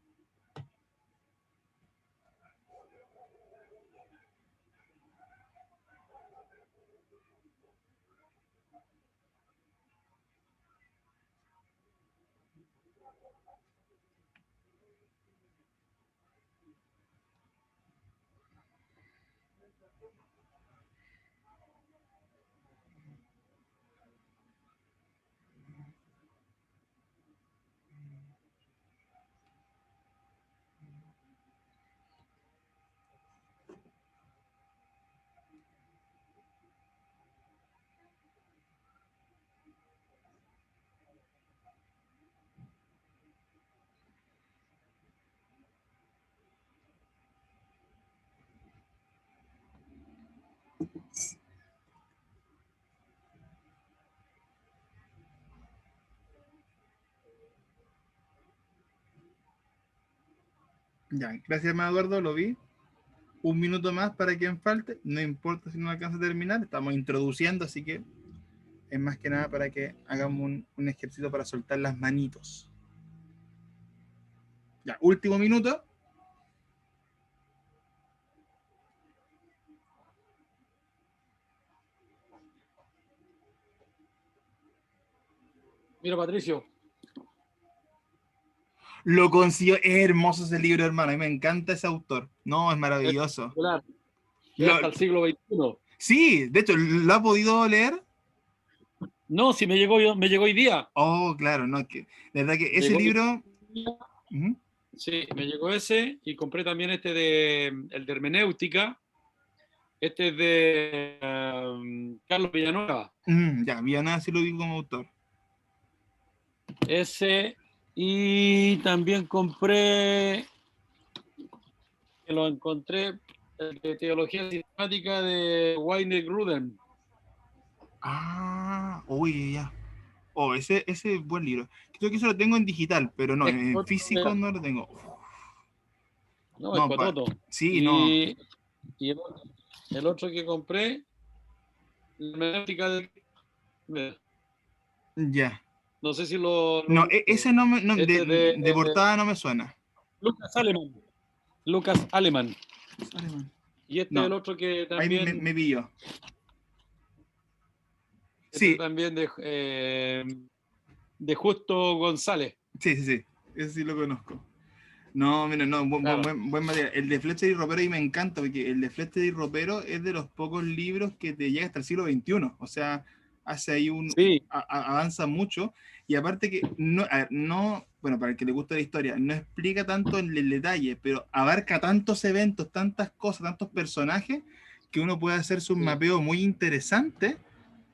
Ya, gracias, hermano Eduardo, lo vi. Un minuto más para quien falte, no importa si no alcanza a terminar, estamos introduciendo, así que es más que nada para que hagamos un ejercicio para soltar las manitos. Ya, último minuto. Mira, Patricio, Lo consiguió, es hermoso ese libro, hermano, a mí me encanta ese autor. No, es es maravilloso. particular, es Lo- hasta el siglo XXI. sí, de hecho, ¿lo ha podido leer? No, si me llegó hoy día. Oh, claro, no, que, de verdad que ese Llegó hoy libro... día. Ujú. Sí, me llegó ese y compré también el de hermenéutica. Este es de Carlos Villanueva. Ya, Viana sí lo vi como autor. Ese. Y también compré, que lo encontré, el de Teología Sistemática de Wayne Grudem. Ah, uy, ya. Oh, ese es buen libro. Creo que eso lo tengo en digital, pero no, Es en corto, físico no lo tengo. no, es No, cototo. sí, no. Y el otro que compré, la hermenéutica de... Ya. No sé si No, ese no me, no, Este de portada no me suena. Lucas Aleman. Lucas Aleman. Y este es el No, otro que ahí también, me pillo. este Sí, también de Justo González. sí, sí, sí. Ese sí lo conozco. No, mira, no, Claro. buen material. El de Fletcher y Ropero ahí me encanta, porque el de Fletcher y Ropero es de los pocos libros que te llega hasta el siglo XXI. O sea, hace ahí Sí, avanza mucho. Y aparte que no, a ver, no, bueno, para el que le gusta la historia, no explica tanto en el detalle, pero abarca tantos eventos, tantas cosas, tantos personajes, que uno puede hacerse un Sí. mapeo muy interesante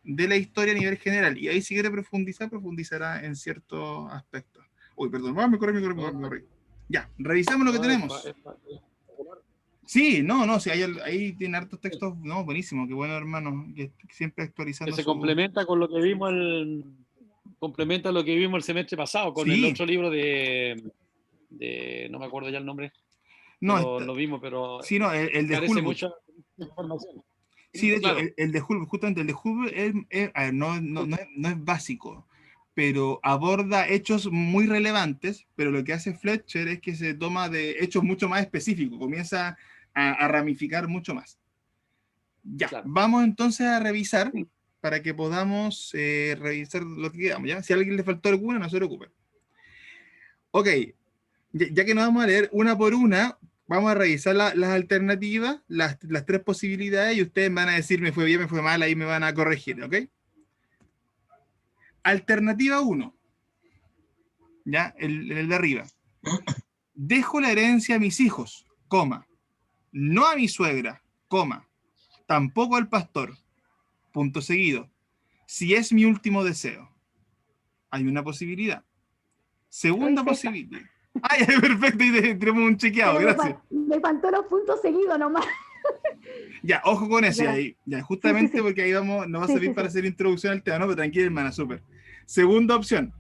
de la historia a nivel general. Y ahí si quiere profundizar, profundizará en ciertos aspectos. Uy, perdón, me corrí. Ya, revisamos lo que no, tenemos. es popular. Sí, no, sí, ahí tiene hartos textos, no, buenísimo, qué bueno, hermano, que siempre Que actualizando se su... complementa con lo que vimos complementa lo que vimos el semestre pasado con el Sí, otro libro no me acuerdo ya el nombre, que no, lo vimos, pero sí, no, el de carece Hulbut. mucha información. Sí, de hecho, Claro, el de Hulbut, justamente el de Hulbut, a ver, no es básico, pero aborda hechos muy relevantes, pero lo que hace Fletcher es que se toma de hechos mucho más específicos, comienza a ramificar mucho más. Ya, claro. vamos entonces a revisar para que podamos revisar lo que quedamos, ¿ya? Si a alguien le faltó alguna, no se preocupe. Ok, ya que nos vamos a leer una por una, vamos a revisar las alternativas, las tres posibilidades, y ustedes van a decir, me fue bien, me fue mal, ahí me van a corregir, ¿ok? Alternativa 1, ¿ya? El de arriba. Dejo la herencia a mis hijos, coma, no a mi suegra, coma, tampoco al pastor, punto seguido, si es mi último deseo. Hay una posibilidad. Segunda Lo hice esa. posibilidad. Ay, perfecto, y tenemos un chequeado, Pero gracias. me faltó los puntos seguidos nomás. Ya, ojo con eso, Ya. ahí, ya, justamente Sí. porque ahí vamos, nos va a Sí, servir sí, para sí. hacer introducción al tema, ¿no? Pero tranquila, hermana, súper. Segunda opción,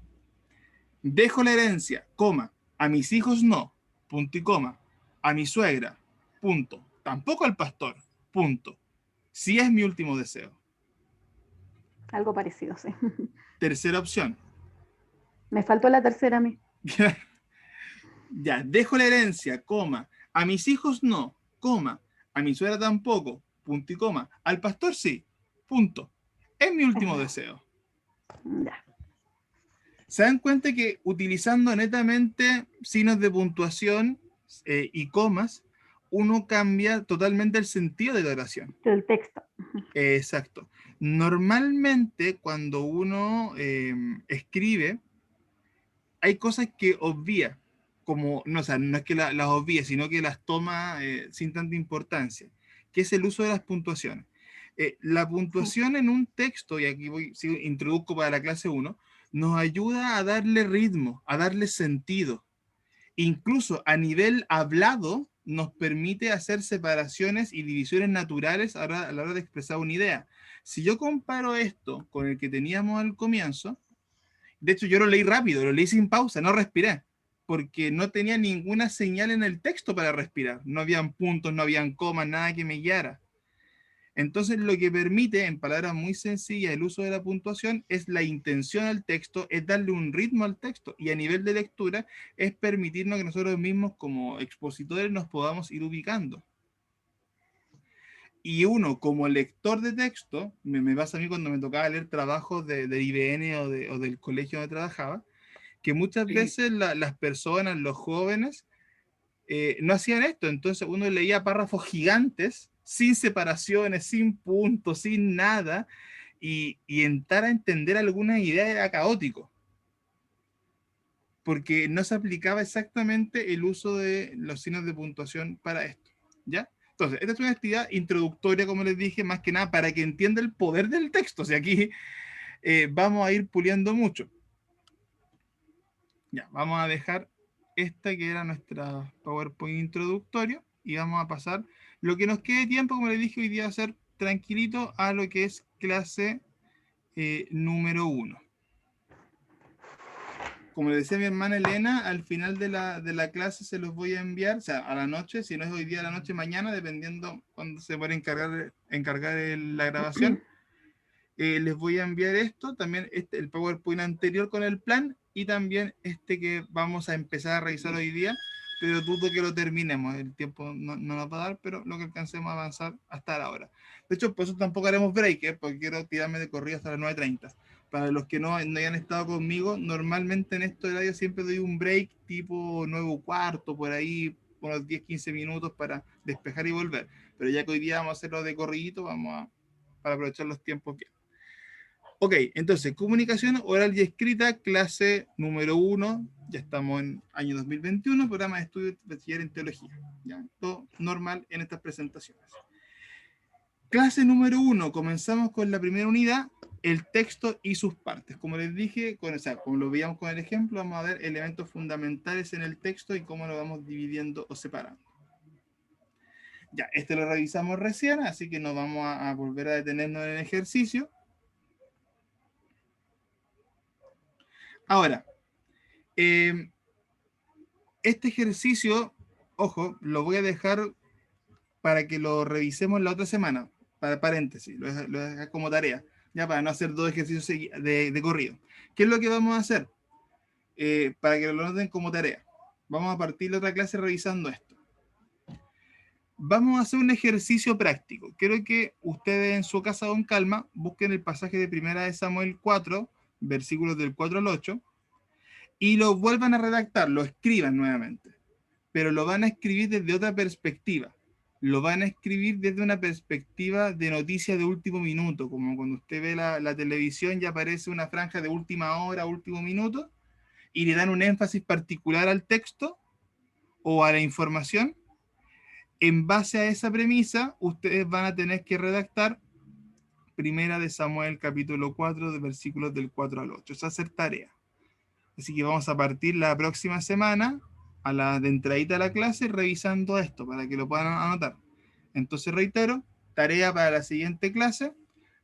dejo la herencia, coma, a mis hijos no, punto y coma, a mi suegra, punto, tampoco al pastor, punto, si es mi último deseo. Algo parecido, sí. Tercera opción, Me faltó la tercera a mí. ya, dejo la herencia, coma, a mis hijos no, coma, a mi suegra tampoco, punto y coma, al pastor sí, punto, es mi último deseo. Ya. Se dan cuenta que utilizando netamente signos de puntuación y comas, uno cambia totalmente el sentido de la oración. El texto. Exacto. Normalmente cuando uno escribe, hay cosas que obvia, como, no, o sea, no es que las obvie, sino que las toma sin tanta importancia, que es el uso de las puntuaciones. La puntuación en un texto, y aquí introduzco para la clase 1, nos ayuda a darle ritmo, a darle sentido. Incluso a nivel hablado, nos permite hacer separaciones y divisiones naturales a la hora de expresar una idea. Si yo comparo esto con el que teníamos al comienzo, de hecho yo lo leí rápido, lo leí sin pausa, no respiré. porque no tenía ninguna señal en el texto para respirar. No habían puntos, no habían comas, nada que me guiara. Entonces, lo que permite, en palabras muy sencillas, el uso de la puntuación es la intención al texto, es darle un ritmo al texto, y a nivel de lectura es permitirnos que nosotros mismos como expositores nos podamos ir ubicando. Y uno, como lector de texto, me pasa a mí cuando me tocaba leer trabajos de IBN o del colegio donde trabajaba, que muchas veces las personas, los jóvenes, no hacían esto. Entonces uno leía párrafos gigantes, sin separaciones, sin puntos, sin nada, y entrar a entender alguna idea era caótico, porque no se aplicaba exactamente el uso de los signos de puntuación para esto, ¿ya? Entonces, esta es una actividad introductoria, como les dije, más que nada para que entienda el poder del texto. O sea, aquí vamos a ir puliendo mucho. Ya, vamos a dejar esta que era nuestra PowerPoint introductorio y vamos a pasar lo que nos quede tiempo, como les dije, hoy día va a ser tranquilito a lo que es clase número 1. Como le decía mi hermana Elena, al final de la clase se los voy a enviar, o sea, a la noche, si no es hoy día, a la noche, mañana, dependiendo cuando se pueda encargar la grabación. Les voy a enviar esto, también el PowerPoint anterior con el plan, y también este que vamos a empezar a revisar hoy día, pero dudo que lo terminemos, el tiempo no nos va a dar, pero lo que alcancemos a avanzar hasta la hora. De hecho, por eso tampoco haremos break, porque quiero tirarme de corrido hasta las 9:30. Para los que no hayan estado conmigo, normalmente en estos horarios siempre doy un break tipo 9:15, por ahí, unos 10-15 minutos para despejar y volver. Pero ya que hoy día vamos a hacerlo de corridito, para aprovechar los tiempos bien. Ok, entonces, comunicación oral y escrita, clase número 1, ya estamos en año 2021, programa de estudio de bachiller en teología. ¿Ya? Todo normal en estas presentaciones. Clase número 1, comenzamos con la primera unidad, el texto y sus partes. Como les dije, como lo veíamos con el ejemplo, vamos a ver elementos fundamentales en el texto y cómo lo vamos dividiendo o separando. Ya, este lo revisamos recién, así que no vamos a volver a detenernos en el ejercicio. Ahora, este ejercicio, ojo, lo voy a dejar para que lo revisemos la otra semana, para paréntesis, lo voy a dejar como tarea, ya para no hacer 2 ejercicios de corrido. ¿Qué es lo que vamos a hacer? Para que lo noten como tarea. Vamos a partir la otra clase revisando esto. Vamos a hacer un ejercicio práctico. Quiero que ustedes en su casa con calma busquen el pasaje de 1 de Samuel 4, versículos del 4 al 8, y lo vuelvan a redactar, lo escriban nuevamente, pero lo van a escribir desde otra perspectiva. Lo van a escribir desde una perspectiva de noticia de último minuto, como cuando usted ve la televisión y aparece una franja de última hora, último minuto, y le dan un énfasis particular al texto o a la información. En base a esa premisa, ustedes van a tener que redactar 1 de Samuel capítulo 4, de versículos del 4 al 8. Eso es hacer tarea. Así que vamos a partir la próxima semana, de entradita a la clase, revisando esto para que lo puedan anotar. Entonces reitero, tarea para la siguiente clase,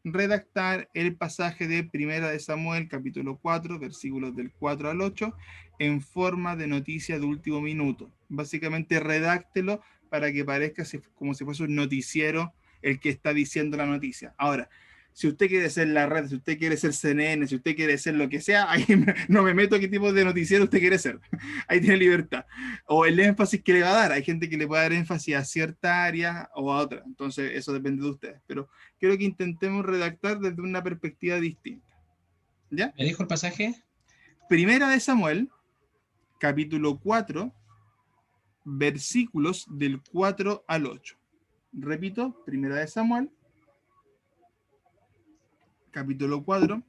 redactar el pasaje de 1 de Samuel capítulo 4, versículos del 4 al 8, en forma de noticia de último minuto. Básicamente redáctelo para que parezca como si fuese un noticiero el que está diciendo la noticia. Ahora, si usted quiere ser la red, si usted quiere ser CNN, si usted quiere ser lo que sea, ahí no me meto a qué tipo de noticiero usted quiere ser. Ahí tiene libertad. O el énfasis que le va a dar. Hay gente que le puede dar énfasis a cierta área o a otra. Entonces, eso depende de ustedes. Pero quiero que intentemos redactar desde una perspectiva distinta. ¿Ya? ¿Me dijo el pasaje? 1 de Samuel, capítulo 4, versículos del 4 al 8. Repito, 1 de Samuel, capítulo 4,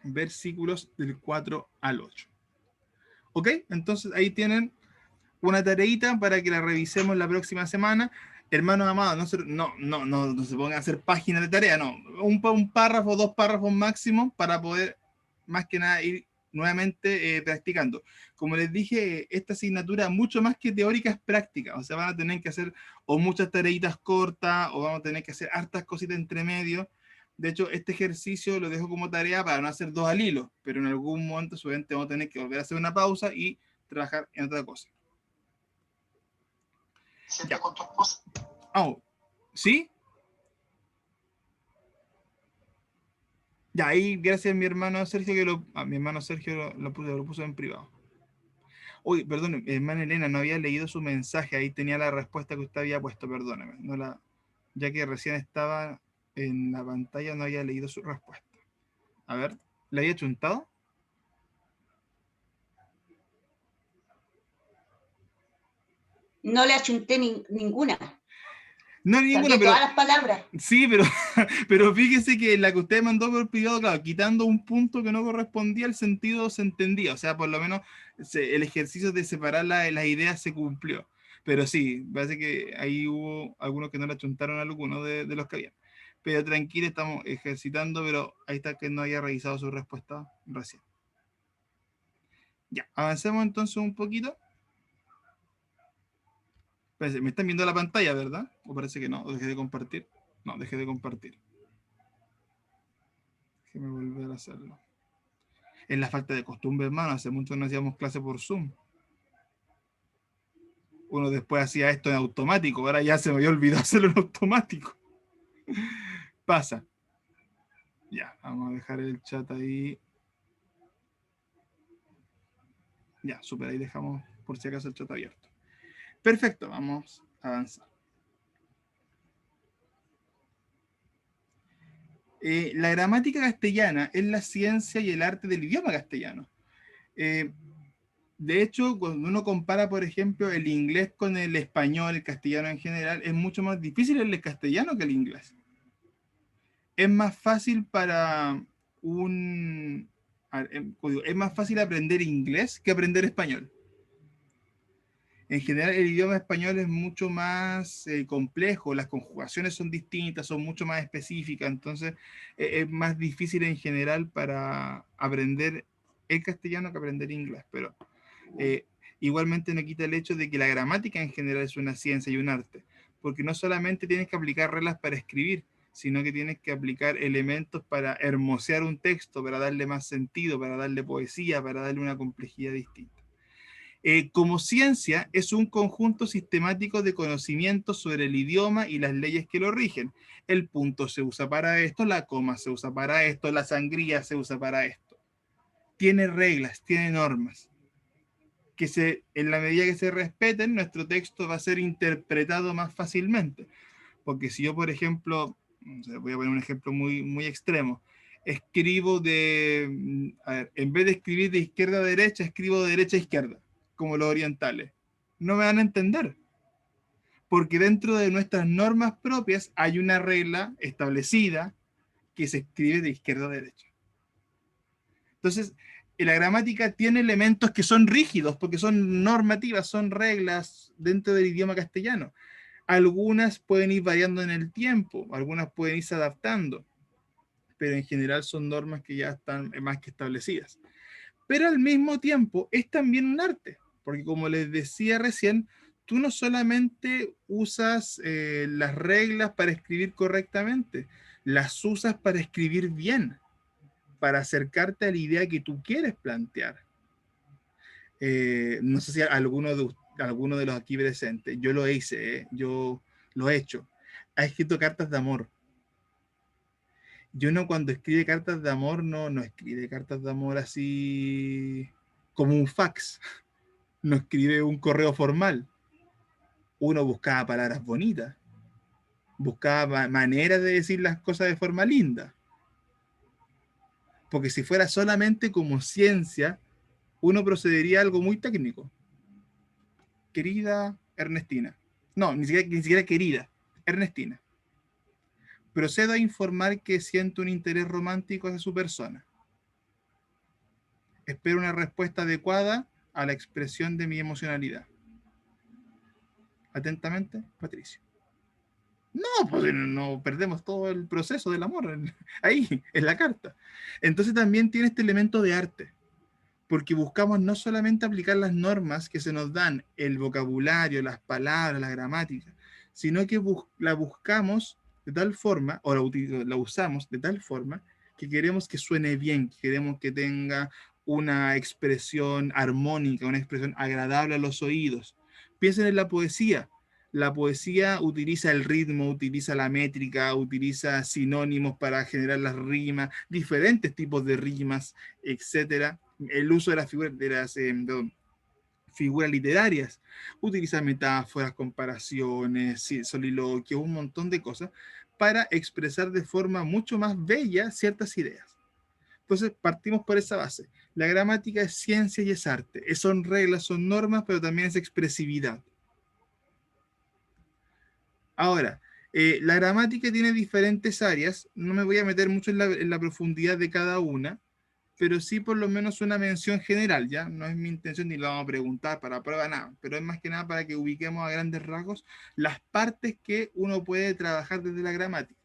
versículos del 4 al 8. ¿Ok? Entonces ahí tienen una tareita para que la revisemos la próxima semana. Hermanos amados, no se pongan a hacer páginas de tarea, no. Un párrafo, 2 párrafos máximo para poder, más que nada, ir nuevamente practicando. Como les dije, esta asignatura, mucho más que teórica, es práctica. O sea, van a tener que hacer o muchas tareitas cortas, o vamos a tener que hacer hartas cositas entre medio. De hecho, este ejercicio lo dejo como tarea para no hacer 2 al hilo, pero en algún momento seguramente vamos a tener que volver a hacer una pausa y trabajar en otra cosa. ¿Siempre con tu esposa? Oh, ¿sí? Ya, ahí gracias a mi hermano Sergio, mi hermano Sergio lo puso en privado. Uy, perdón, hermana Elena, no había leído su mensaje, ahí tenía la respuesta que usted había puesto, perdóneme. Ya que recién estaba en la pantalla, no había leído su respuesta. A ver, ¿le había chuntado? No le achunté ninguna. No, ninguna, Cambié pero todas las palabras. sí, pero fíjese que la que usted mandó por privado, claro, quitando un punto que no correspondía, el sentido se entendía. O sea, por lo menos el ejercicio de separar las ideas se cumplió. Pero sí, parece que ahí hubo algunos que no le achuntaron a algunos de los que habían. Pero tranquilo, estamos ejercitando, pero ahí está que no haya revisado su respuesta recién. Ya, avancemos entonces un poquito. Espérense, me están viendo la pantalla, ¿verdad? O parece que no, o dejé de compartir. No, dejé de compartir. Déjeme volver a hacerlo. Es la falta de costumbre, hermano. Hace mucho no hacíamos clase por Zoom. Uno después hacía esto en automático. Ahora ya se me había olvidado hacerlo en automático. Pasa. Ya, vamos a dejar el chat ahí. Ya, súper. Ahí dejamos por si acaso el chat abierto. Perfecto, vamos a avanzar. La gramática castellana es la ciencia y el arte del idioma castellano. De hecho, cuando uno compara, por ejemplo, el inglés con el español, el castellano en general, es mucho más difícil el castellano que el inglés. Es más fácil para es más fácil aprender inglés que aprender español. En general, el idioma español es mucho más complejo, las conjugaciones son distintas, son mucho más específicas, entonces es más difícil en general para aprender el castellano que aprender inglés, pero igualmente no quita el hecho de que la gramática en general es una ciencia y un arte, porque no solamente tienes que aplicar reglas para escribir, sino que tienes que aplicar elementos para hermosear un texto, para darle más sentido, para darle poesía, para darle una complejidad distinta. Como ciencia, es un conjunto sistemático de conocimientos sobre el idioma y las leyes que lo rigen. El punto se usa para esto, la coma se usa para esto, la sangría se usa para esto. Tiene reglas, tiene normas. En la medida que se respeten, nuestro texto va a ser interpretado más fácilmente. Porque si yo, por ejemplo, voy a poner un ejemplo muy, muy extremo, escribo en vez de escribir de izquierda a derecha, escribo de derecha a izquierda, como los orientales. No me van a entender. Porque dentro de nuestras normas propias hay una regla establecida que se escribe de izquierda a derecha. Entonces, la gramática tiene elementos que son rígidos, porque son normativas, son reglas dentro del idioma castellano. Algunas pueden ir variando en el tiempo, algunas pueden irse adaptando, pero en general son normas que ya están más que establecidas. Pero al mismo tiempo es también un arte, porque como les decía recién, tú no solamente usas las reglas para escribir correctamente, las usas para escribir bien, para acercarte a la idea que tú quieres plantear. No sé si alguno de los aquí presentes, yo lo hice, yo lo he hecho, ha escrito cartas de amor. Yo no, cuando escribe cartas de amor, no escribe cartas de amor así como un fax, no escribe un correo formal. Uno buscaba palabras bonitas, buscaba maneras de decir las cosas de forma linda. Porque si fuera solamente como ciencia, uno procedería a algo muy técnico. Querida Ernestina. No, ni siquiera querida. Ernestina. Procedo a informar que siento un interés romántico hacia su persona. Espero una respuesta adecuada a la expresión de mi emocionalidad. Atentamente, Patricio. No, pues no perdemos todo el proceso del amor ahí, en la carta. Entonces también tiene este elemento de arte, porque buscamos no solamente aplicar las normas que se nos dan, el vocabulario, las palabras, la gramática, sino que la buscamos de tal forma, o la usamos de tal forma, que queremos que suene bien, que queremos que tenga una expresión armónica, una expresión agradable a los oídos. Piensen en la poesía. La poesía utiliza el ritmo, utiliza la métrica, utiliza sinónimos para generar las rimas, diferentes tipos de rimas, etcétera. El uso de las figuras literarias, utiliza metáforas, comparaciones, soliloquios, un montón de cosas para expresar de forma mucho más bella ciertas ideas. Entonces partimos por esa base. La gramática es ciencia y es arte. Son reglas, son normas, pero también es expresividad. Ahora, la gramática tiene diferentes áreas. No me voy a meter mucho en la profundidad de cada una, pero sí por lo menos una mención general, ¿ya? No es mi intención ni lo vamos a preguntar para prueba nada, pero es más que nada para que ubiquemos a grandes rasgos las partes que uno puede trabajar desde la gramática.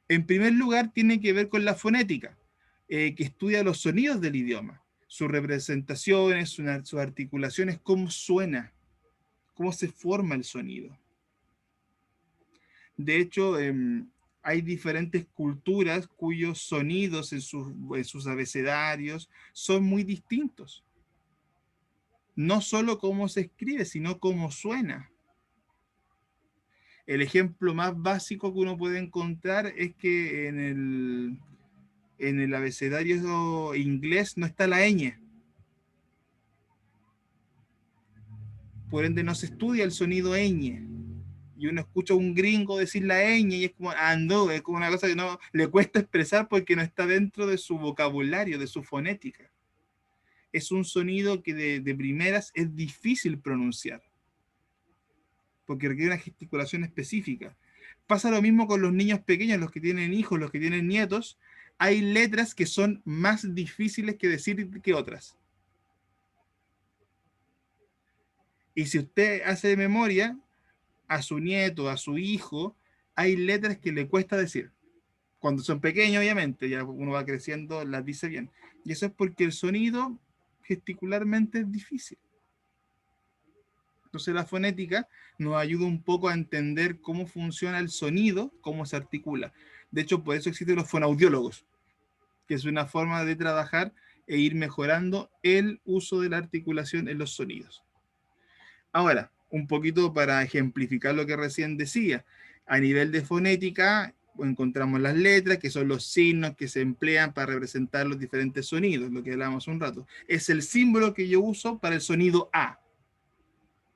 En primer lugar, tiene que ver con la fonética, que estudia los sonidos del idioma, sus representaciones, sus articulaciones, cómo suena, cómo se forma el sonido. De hecho, hay diferentes culturas cuyos sonidos en sus abecedarios son muy distintos. No solo cómo se escribe, sino cómo suena. El ejemplo más básico que uno puede encontrar es que en el abecedario inglés no está la ñ. Por ende no se estudia el sonido ñ. Y uno escucha a un gringo decir la ñ y es como, no, es como una cosa que no le cuesta expresar porque no está dentro de su vocabulario, de su fonética. Es un sonido que de primeras es difícil pronunciar, porque requiere una gesticulación específica. Pasa lo mismo con los niños pequeños, los que tienen hijos, los que tienen nietos. Hay letras que son más difíciles que decir que otras. Y si usted hace de memoria, a su nieto, a su hijo, hay letras que le cuesta decir. Cuando son pequeños, obviamente, ya uno va creciendo, las dice bien. Y eso es porque el sonido gesticularmente es difícil. Entonces la fonética nos ayuda un poco a entender cómo funciona el sonido, cómo se articula. De hecho, por eso existen los fonoaudiólogos, que es una forma de trabajar e ir mejorando el uso de la articulación en los sonidos. Ahora, un poquito para ejemplificar lo que recién decía. A nivel de fonética, encontramos las letras, que son los signos que se emplean para representar los diferentes sonidos, lo que hablábamos un rato. Es el símbolo que yo uso para el sonido A,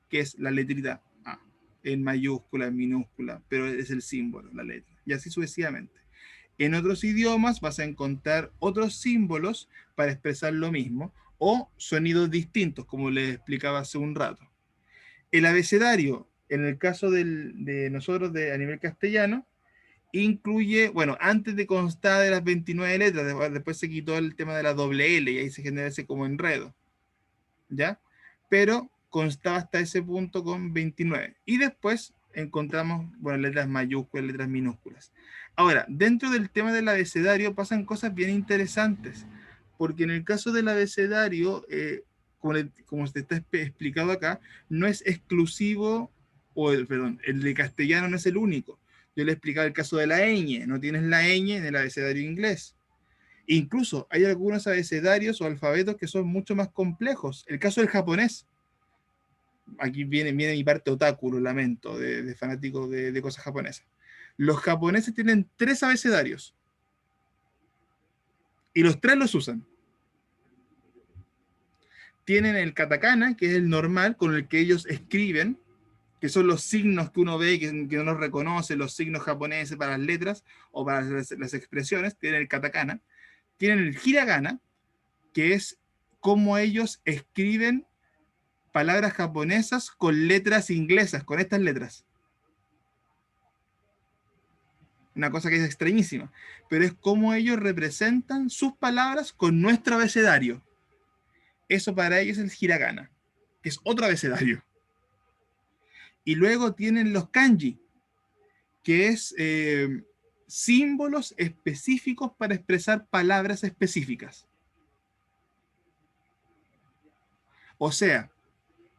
que es la letrita A, en mayúscula, en minúscula, pero es el símbolo, la letra, y así sucesivamente. En otros idiomas vas a encontrar otros símbolos para expresar lo mismo, o sonidos distintos, como les explicaba hace un rato. El abecedario, en el caso de nosotros a nivel castellano, incluye, bueno, antes de constar de las 29 letras, después se quitó el tema de la doble L y ahí se genera ese como enredo, ¿ya? Pero constaba hasta ese punto con 29. Y después encontramos, bueno, letras mayúsculas, letras minúsculas. Ahora, dentro del tema del abecedario pasan cosas bien interesantes, porque en el caso del abecedario, como se está explicado acá, no es exclusivo, el de castellano no es el único. Yo le he explicado el caso de la ñ, no tienes la ñ en el abecedario inglés. Incluso hay algunos abecedarios o alfabetos que son mucho más complejos. El caso del japonés. Aquí viene mi parte otaku, lo lamento, de fanático de cosas japonesas. Los japoneses tienen 3 abecedarios. Y los 3 los usan. Tienen el katakana, que es el normal, con el que ellos escriben, que son los signos que uno ve, que uno reconoce, los signos japoneses para las letras o para las expresiones. Tienen el katakana. Tienen el hiragana, que es cómo ellos escriben palabras japonesas con letras inglesas, con estas letras. Una cosa que es extrañísima, pero es cómo ellos representan sus palabras con nuestro abecedario. Eso para ellos es el hiragana, que es otro abecedario. Y luego tienen los kanji, que es símbolos específicos para expresar palabras específicas. O sea,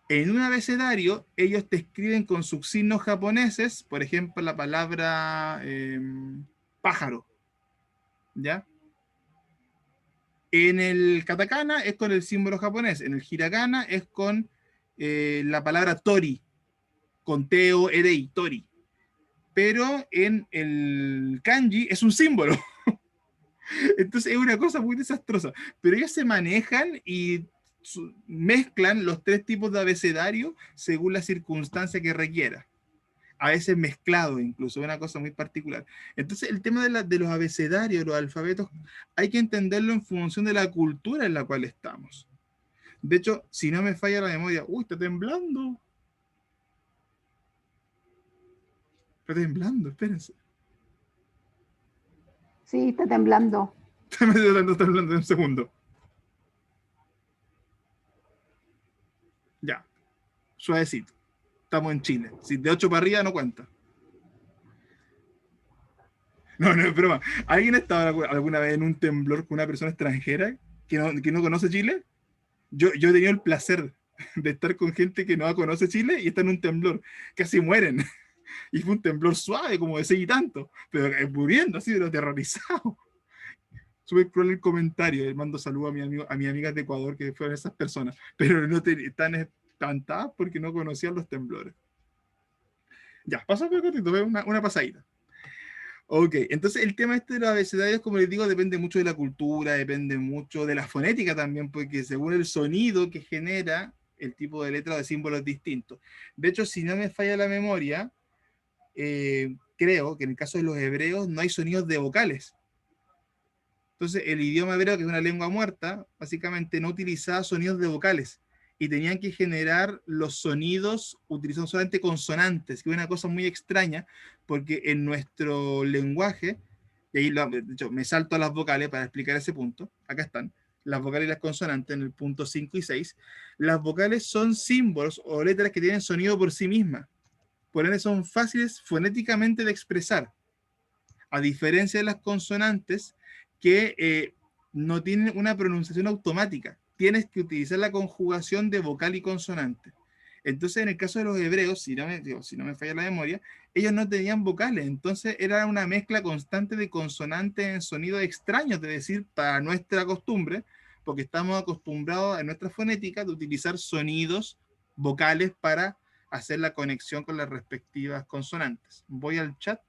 en un abecedario, ellos te escriben con sus signos japoneses, por ejemplo, la palabra pájaro, ¿ya? En el katakana es con el símbolo japonés, en el hiragana es con la palabra tori, con T-O-R-I, tori. Pero en el kanji es un símbolo. Entonces es una cosa muy desastrosa. Pero ellos se manejan y mezclan los tres tipos de abecedario según la circunstancia que requiera. A veces mezclado incluso, una cosa muy particular. Entonces el tema de los abecedarios, los alfabetos, hay que entenderlo en función de la cultura en la cual estamos. De hecho, si no me falla la memoria, uy, está temblando. Está temblando, espérense. Sí, está temblando. Está temblando en un segundo. Ya, suavecito. Estamos en Chile. Si de 8 para arriba no cuenta. No, no es broma. ¿Alguien ha estado alguna vez en un temblor con una persona extranjera que no conoce Chile? Yo he tenido el placer de estar con gente que no conoce Chile y está en un temblor. Casi mueren. Y fue un temblor suave, como de 6 y tanto. Pero muriendo así, pero aterrorizado. Súper cruel el comentario. Le mando saludos a mi amiga de Ecuador, que fueron esas personas. Pero no están espantadas porque no conocían los temblores. Ya, pasa por cortito, una pasadita. Ok, entonces el tema este de los abecedarios, como les digo, depende mucho de la cultura, depende mucho de la fonética también, porque según el sonido que genera, el tipo de letra o de símbolo es distinto. De hecho, si no me falla la memoria, creo que en el caso de los hebreos no hay sonidos de vocales. Entonces el idioma hebreo, que es una lengua muerta, básicamente no utilizaba sonidos de vocales y tenían que generar los sonidos utilizando solamente consonantes, que es una cosa muy extraña, porque en nuestro lenguaje, y ahí de hecho, me salto a las vocales para explicar ese punto, acá están, las vocales y las consonantes en el punto 5 y 6, las vocales son símbolos o letras que tienen sonido por sí mismas, por ende son fáciles fonéticamente de expresar, a diferencia de las consonantes que no tienen una pronunciación automática, tienes que utilizar la conjugación de vocal y consonante. Entonces, en el caso de los hebreos, si no me falla la memoria, ellos no tenían vocales, entonces era una mezcla constante de consonantes en sonidos extraños, de decir, para nuestra costumbre, porque estamos acostumbrados en nuestra fonética de utilizar sonidos vocales para hacer la conexión con las respectivas consonantes. Voy al chat.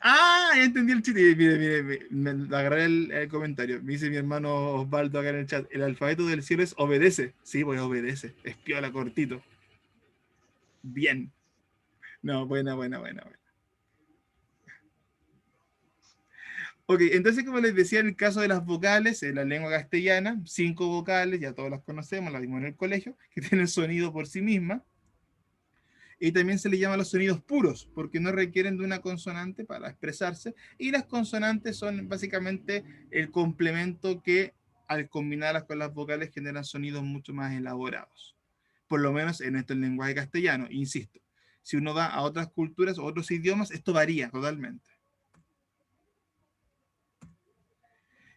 Ah, ya entendí el chiste. Mire, me agarré el comentario. Me dice mi hermano Osvaldo acá en el chat. El alfabeto del cielo es obedece. Sí, pues obedece. Es piola, cortito. Bien. No, buena. Ok, entonces como les decía, en el caso de las vocales, en la lengua castellana, 5 vocales, ya todos las conocemos, las vimos en el colegio, que tienen sonido por sí mismas. Y también se le llama los sonidos puros, porque no requieren de una consonante para expresarse, y las consonantes son básicamente el complemento que al combinarlas con las vocales generan sonidos mucho más elaborados. Por lo menos en nuestro lenguaje castellano, insisto. Si uno va a otras culturas o otros idiomas, esto varía totalmente.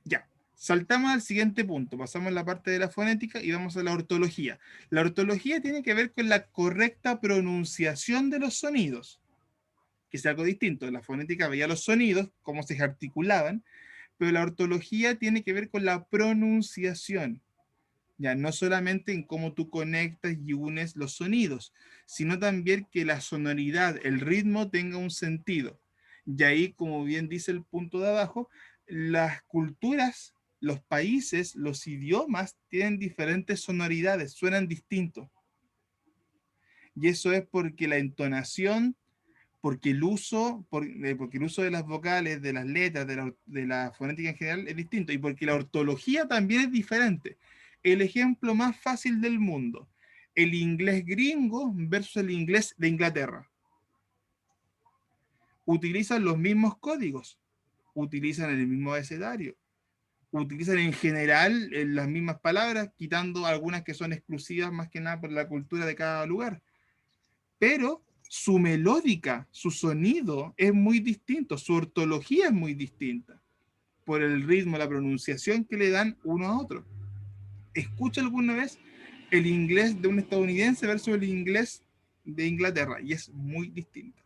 Ya. Saltamos al siguiente punto, pasamos a la parte de la fonética y vamos a la ortología. La ortología tiene que ver con la correcta pronunciación de los sonidos, que es algo distinto. La fonética veía los sonidos, cómo se articulaban, pero la ortología tiene que ver con la pronunciación. Ya no solamente en cómo tú conectas y unes los sonidos, sino también que la sonoridad, el ritmo tenga un sentido. Y ahí, como bien dice el punto de abajo, las culturas, los países, los idiomas tienen diferentes sonoridades, suenan distintos. Y eso es porque la entonación, porque el uso de las vocales, de las letras, de la fonética en general es distinto, y porque la ortología también es diferente. El ejemplo más fácil del mundo, el inglés gringo versus el inglés de Inglaterra. Utilizan los mismos códigos, utilizan el mismo abecedario, utilizan en general las mismas palabras, quitando algunas que son exclusivas más que nada por la cultura de cada lugar. Pero su melódica, su sonido es muy distinto, su ortología es muy distinta, por el ritmo, la pronunciación que le dan uno a otro. Escucha alguna vez el inglés de un estadounidense versus el inglés de Inglaterra, y es muy distinto.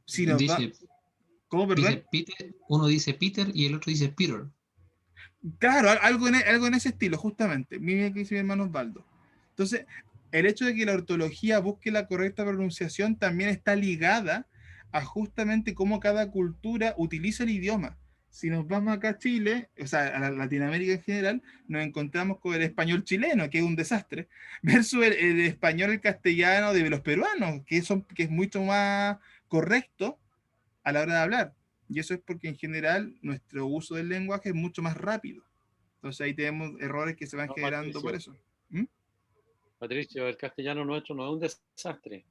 Si nos Dice, ¿Cómo, perdón? Uno dice Peter y el otro dice Peter. Claro, algo en ese estilo, justamente. Mira que dice mi hermano Osvaldo. Entonces, el hecho de que la ortología busque la correcta pronunciación también está ligada a justamente cómo cada cultura utiliza el idioma. Si nos vamos acá a Chile, o sea, a Latinoamérica en general, nos encontramos con el español chileno, que es un desastre, versus el español, el castellano de los peruanos, que es mucho más correcto a la hora de hablar. Y eso es porque en general nuestro uso del lenguaje es mucho más rápido. Entonces ahí tenemos errores que se van No, generando por eso. ¿Mm? Patricio, el castellano nuestro no es un desastre,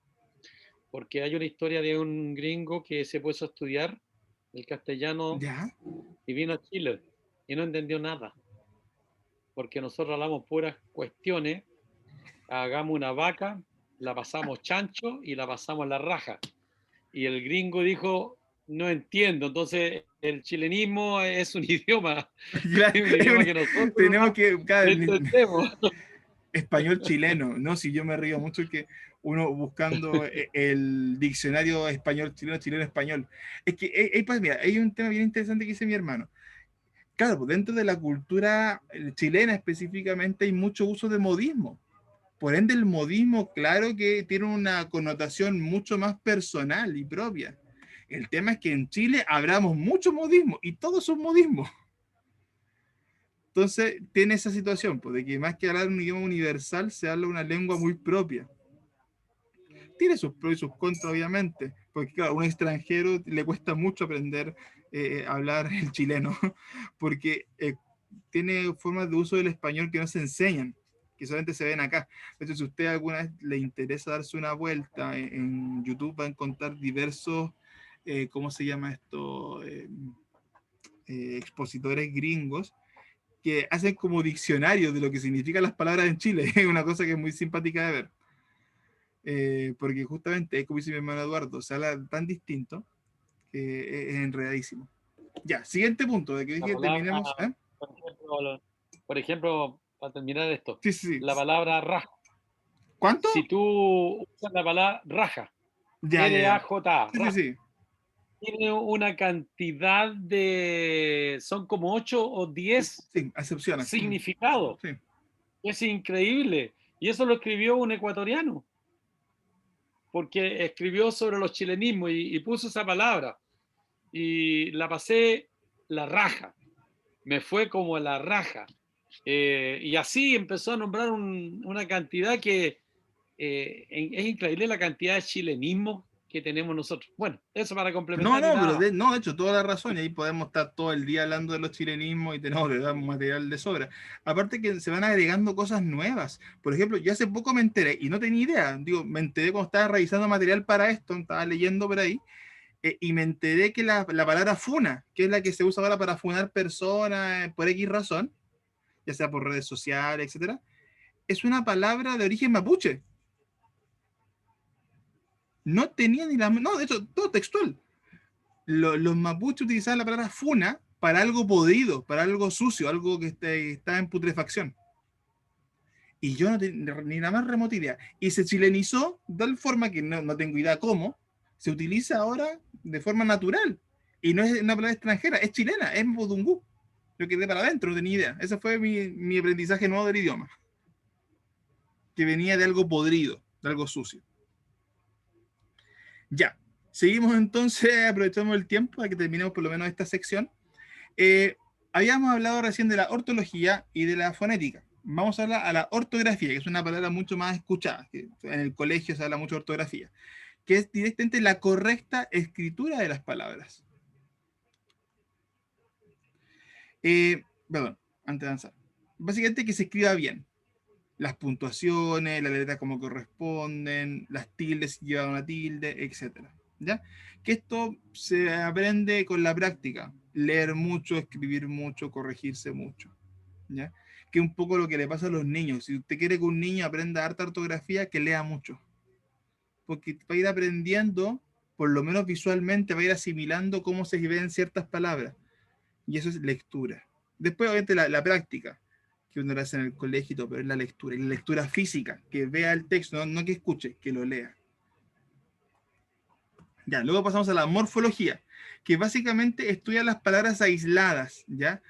porque hay una historia de un gringo que se puso a estudiar el castellano ¿Ya? y vino a Chile y no entendió nada, porque nosotros hablamos puras cuestiones, hagamos una vaca, la pasamos chancho y la pasamos la raja. Y el gringo dijo, no entiendo, entonces el chilenismo es un idioma, Claro, es un idioma que nosotros tenemos que, claro, entendemos. español chileno, ¿no? Si yo me río mucho que uno buscando el diccionario español chileno, chileno español. Es que, pues, mira, hay un tema bien interesante que dice mi hermano. Claro, pues dentro de la cultura chilena específicamente hay mucho uso de modismo. Por ende, el modismo, claro que tiene una connotación mucho más personal y propia. El tema es que en Chile hablamos mucho modismo y todos son modismos. Entonces, tiene esa situación, pues, de que más que hablar un idioma universal, se habla una lengua muy propia. Tiene sus pros y sus contras, obviamente, porque claro, a un extranjero le cuesta mucho aprender a hablar el chileno, porque tiene formas de uso del español que no se enseñan, que solamente se ven acá. Entonces, si a usted alguna vez le interesa darse una vuelta en YouTube, va a encontrar diversos, ¿cómo se llama esto? Expositores gringos que hacen como diccionario de lo que significan las palabras en Chile. Es una cosa que es muy simpática de ver. Porque justamente, como dice mi hermano Eduardo, se habla tan distinto que es enredadísimo. Ya, siguiente punto, de que La dije palabra, terminemos. ¿Eh? por ejemplo, para terminar esto, Sí, sí, la sí. palabra raja. ¿Cuánto? Si tú usas la palabra raja, Ya, ya, ya. R-A-J-A, Sí, sí, raja, sí. tiene una cantidad de, son como 8 o 10 Sí, acepciones. significados. Sí. Es increíble. Y eso lo escribió un ecuatoriano, porque escribió sobre los chilenismos y puso esa palabra. Y la pasé la raja. Me fue como la raja. Y así empezó a nombrar una cantidad que es increíble la cantidad de chilenismo que tenemos nosotros. Bueno, eso para No, complementar y no, nada pero más. no, de hecho, toda la razón, y ahí podemos estar todo el día hablando de los chilenismos y tenemos que dar material de sobra. Aparte que se van agregando cosas nuevas. Por ejemplo, yo hace poco me enteré, y no tenía idea, digo, me enteré cuando estaba revisando material para esto, estaba leyendo por ahí, y me enteré que la palabra funa, que es la que se usa ahora para funar personas por X razón, ya sea por redes sociales, etcétera, es una palabra de origen mapuche. No tenía ni la... No, de hecho, todo textual. Los mapuches utilizaban la palabra funa para algo podrido, para algo sucio, algo que está en putrefacción. Y yo no tenía ni la más remota idea. Y se chilenizó de tal forma que no tengo idea cómo, se utiliza ahora de forma natural. Y no es una palabra extranjera, es chilena, es modungú. Yo quedé para adentro, no tenía idea. Ese fue mi aprendizaje nuevo del idioma. Que venía de algo podrido, de algo sucio. Ya, seguimos entonces, aprovechamos el tiempo a que terminemos por lo menos esta sección. Habíamos hablado recién de la ortología y de la fonética. Vamos a hablar a la ortografía, que es una palabra mucho más escuchada. Que en el colegio se habla mucho de ortografía, que es directamente la correcta escritura de las palabras. Perdón, antes de avanzar. Básicamente que se escriba bien. Las puntuaciones, las letras como corresponden, las tildes si llevan una tilde, etc. ¿Ya? Que esto se aprende con la práctica. Leer mucho, escribir mucho, corregirse mucho. ¿Ya? Que es un poco lo que le pasa a los niños. Si usted quiere que un niño aprenda harta ortografía, que lea mucho. Porque va a ir aprendiendo, por lo menos visualmente, va a ir asimilando cómo se ven ciertas palabras. Y eso es lectura. Después, obviamente, la práctica que uno lo hace en el colegio, y todo, pero es la lectura, y la lectura física, que vea el texto, no que escuche, que lo lea. Ya, luego pasamos a la morfología, que básicamente estudia las palabras aisladas, ¿ya?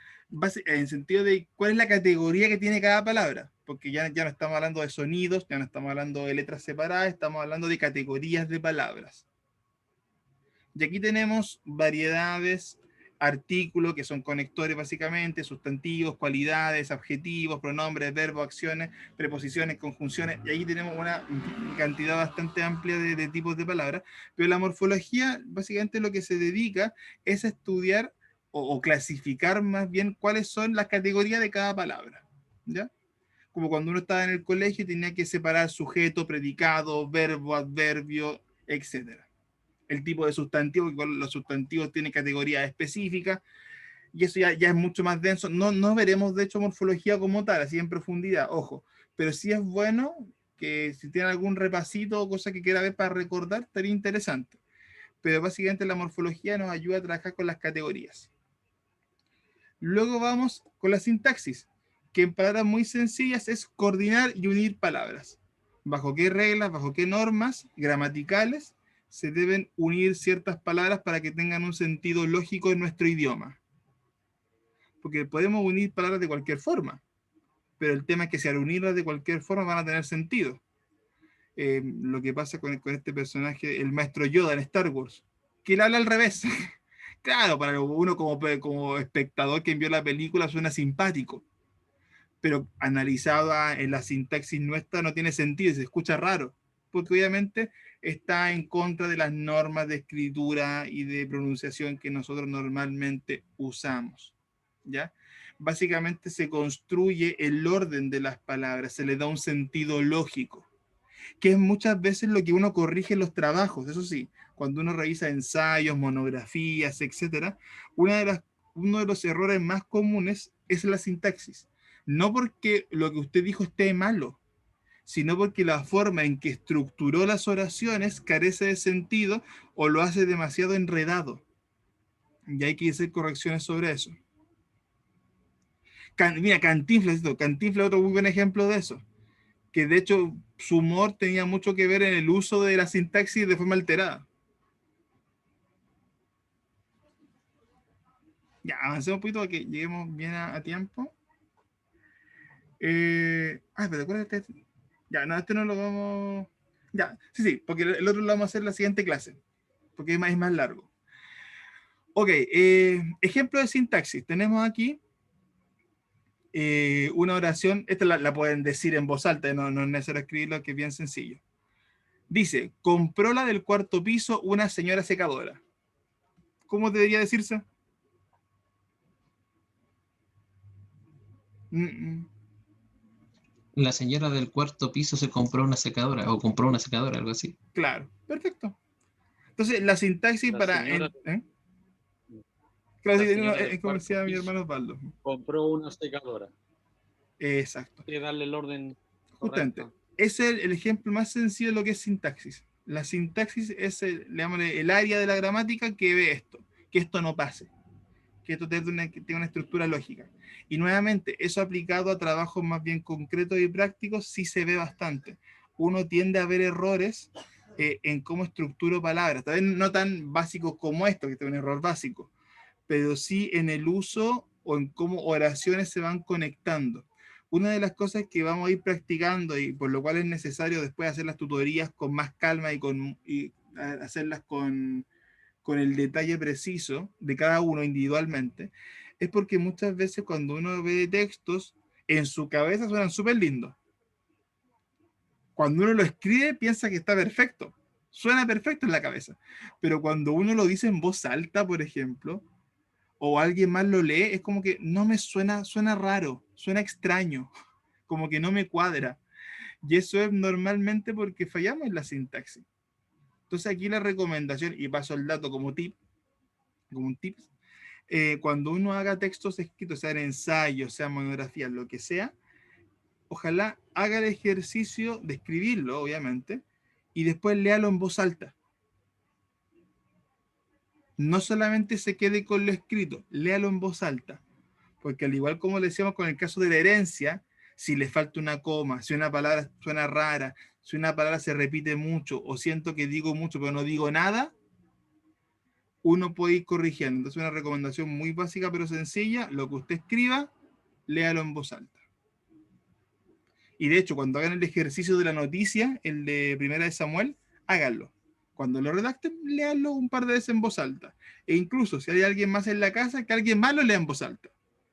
En sentido de cuál es la categoría que tiene cada palabra, porque ya no estamos hablando de sonidos, ya no estamos hablando de letras separadas, estamos hablando de categorías de palabras. Y aquí tenemos variedades, artículos, que son conectores básicamente, sustantivos, cualidades, adjetivos, pronombres, verbos, acciones, preposiciones, conjunciones, y ahí tenemos una cantidad bastante amplia de tipos de palabras, pero la morfología básicamente lo que se dedica es a estudiar o clasificar más bien cuáles son las categorías de cada palabra, ¿ya? Como cuando uno estaba en el colegio y tenía que separar sujeto, predicado, verbo, adverbio, etcétera. El tipo de sustantivo, que los sustantivos tienen categorías específicas, y eso ya es mucho más denso. No veremos, de hecho, morfología como tal, así en profundidad, ojo, pero sí es bueno que si tienen algún repasito o cosa que quiera ver para recordar, estaría interesante. Pero básicamente la morfología nos ayuda a trabajar con las categorías. Luego vamos con la sintaxis, que en palabras muy sencillas es coordinar y unir palabras. ¿Bajo qué reglas, bajo qué normas gramaticales se deben unir ciertas palabras para que tengan un sentido lógico en nuestro idioma? Porque podemos unir palabras de cualquier forma, pero el tema es que si al unirlas de cualquier forma van a tener sentido. Lo que pasa con este personaje, el maestro Yoda en Star Wars, que él habla al revés. Claro, para uno como espectador que vio la película suena simpático, pero analizado en la sintaxis nuestra no tiene sentido y se escucha raro, porque obviamente está en contra de las normas de escritura y de pronunciación que nosotros normalmente usamos, ¿ya? Básicamente se construye el orden de las palabras, se le da un sentido lógico, que es muchas veces lo que uno corrige en los trabajos. Eso sí, cuando uno revisa ensayos, monografías, etcétera, uno de los errores más comunes es la sintaxis. No porque lo que usted dijo esté malo, sino porque la forma en que estructuró las oraciones carece de sentido o lo hace demasiado enredado. Y hay que hacer correcciones sobre eso. Mira, Cantinflas, otro muy buen ejemplo de eso, que de hecho su humor tenía mucho que ver en el uso de la sintaxis de forma alterada. Ya, avancemos un poquito para que lleguemos bien a tiempo. Pero ¿cuál es este? Ya, no, este no lo vamos... Ya, sí, porque el otro lo vamos a hacer en la siguiente clase, porque es más largo. Ok, ejemplo de sintaxis. Tenemos aquí una oración, esta la pueden decir en voz alta, no es necesario escribirlo, que es bien sencillo. Dice, compró la del cuarto piso una señora secadora. ¿Cómo debería decirse? La señora del cuarto piso se compró una secadora, o compró una secadora, algo así. Claro, perfecto. Entonces, la sintaxis La para... señora- Claro, la sí, señora es del como cuarto decía mi piso hermano Osvaldo. compró una secadora. Exacto. Hay que darle el orden Justamente. correcto. Ese es el ejemplo más sencillo de lo que es sintaxis. La sintaxis es el área de la gramática que ve esto, que esto no pase, que esto tenga una estructura lógica. Y nuevamente, eso aplicado a trabajos más bien concretos y prácticos sí se ve bastante. Uno tiende a ver errores en cómo estructuro palabras, tal vez no tan básicos como esto, que es un error básico, pero sí en el uso o en cómo oraciones se van conectando. Una de las cosas que vamos a ir practicando y por lo cual es necesario después hacer las tutorías con más calma y hacerlas con el detalle preciso de cada uno individualmente, es porque muchas veces cuando uno ve textos, en su cabeza suenan súper lindos. Cuando uno lo escribe, piensa que está perfecto. Suena perfecto en la cabeza. Pero cuando uno lo dice en voz alta, por ejemplo, o alguien más lo lee, es como que no me suena raro, suena extraño, como que no me cuadra. Y eso es normalmente porque fallamos en la sintaxis. Entonces aquí la recomendación, y paso el dato como un tip, cuando uno haga textos escritos, sean ensayos, sean monografías, lo que sea, ojalá haga el ejercicio de escribirlo, obviamente, y después léalo en voz alta. No solamente se quede con lo escrito, léalo en voz alta. Porque al igual como le decíamos con el caso de la herencia, si le falta una coma, si una palabra suena rara, si una palabra se repite mucho, o siento que digo mucho pero no digo nada, uno puede ir corrigiendo. Entonces, una recomendación muy básica pero sencilla, lo que usted escriba, léalo en voz alta. Y de hecho, cuando hagan el ejercicio de la noticia, el de Primera de Samuel, háganlo. Cuando lo redacten, léanlo un par de veces en voz alta. E incluso, si hay alguien más en la casa, que alguien más lo lea en voz alta,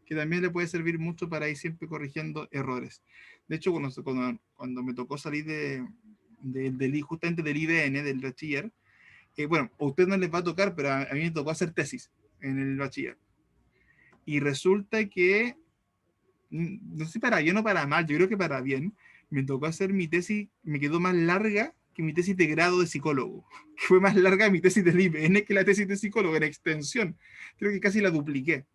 que también le puede servir mucho para ir siempre corrigiendo errores. De hecho, cuando me tocó salir justamente del IBN, del bachiller, bueno, a usted no les va a tocar, pero a mí me tocó hacer tesis en el bachiller. Y resulta que, no sé si para bien o para mal, yo creo que para bien, me tocó hacer mi tesis, me quedó más larga que mi tesis de grado de psicólogo, que fue más larga mi tesis del IBN que la tesis de psicólogo en extensión. Creo que casi la dupliqué.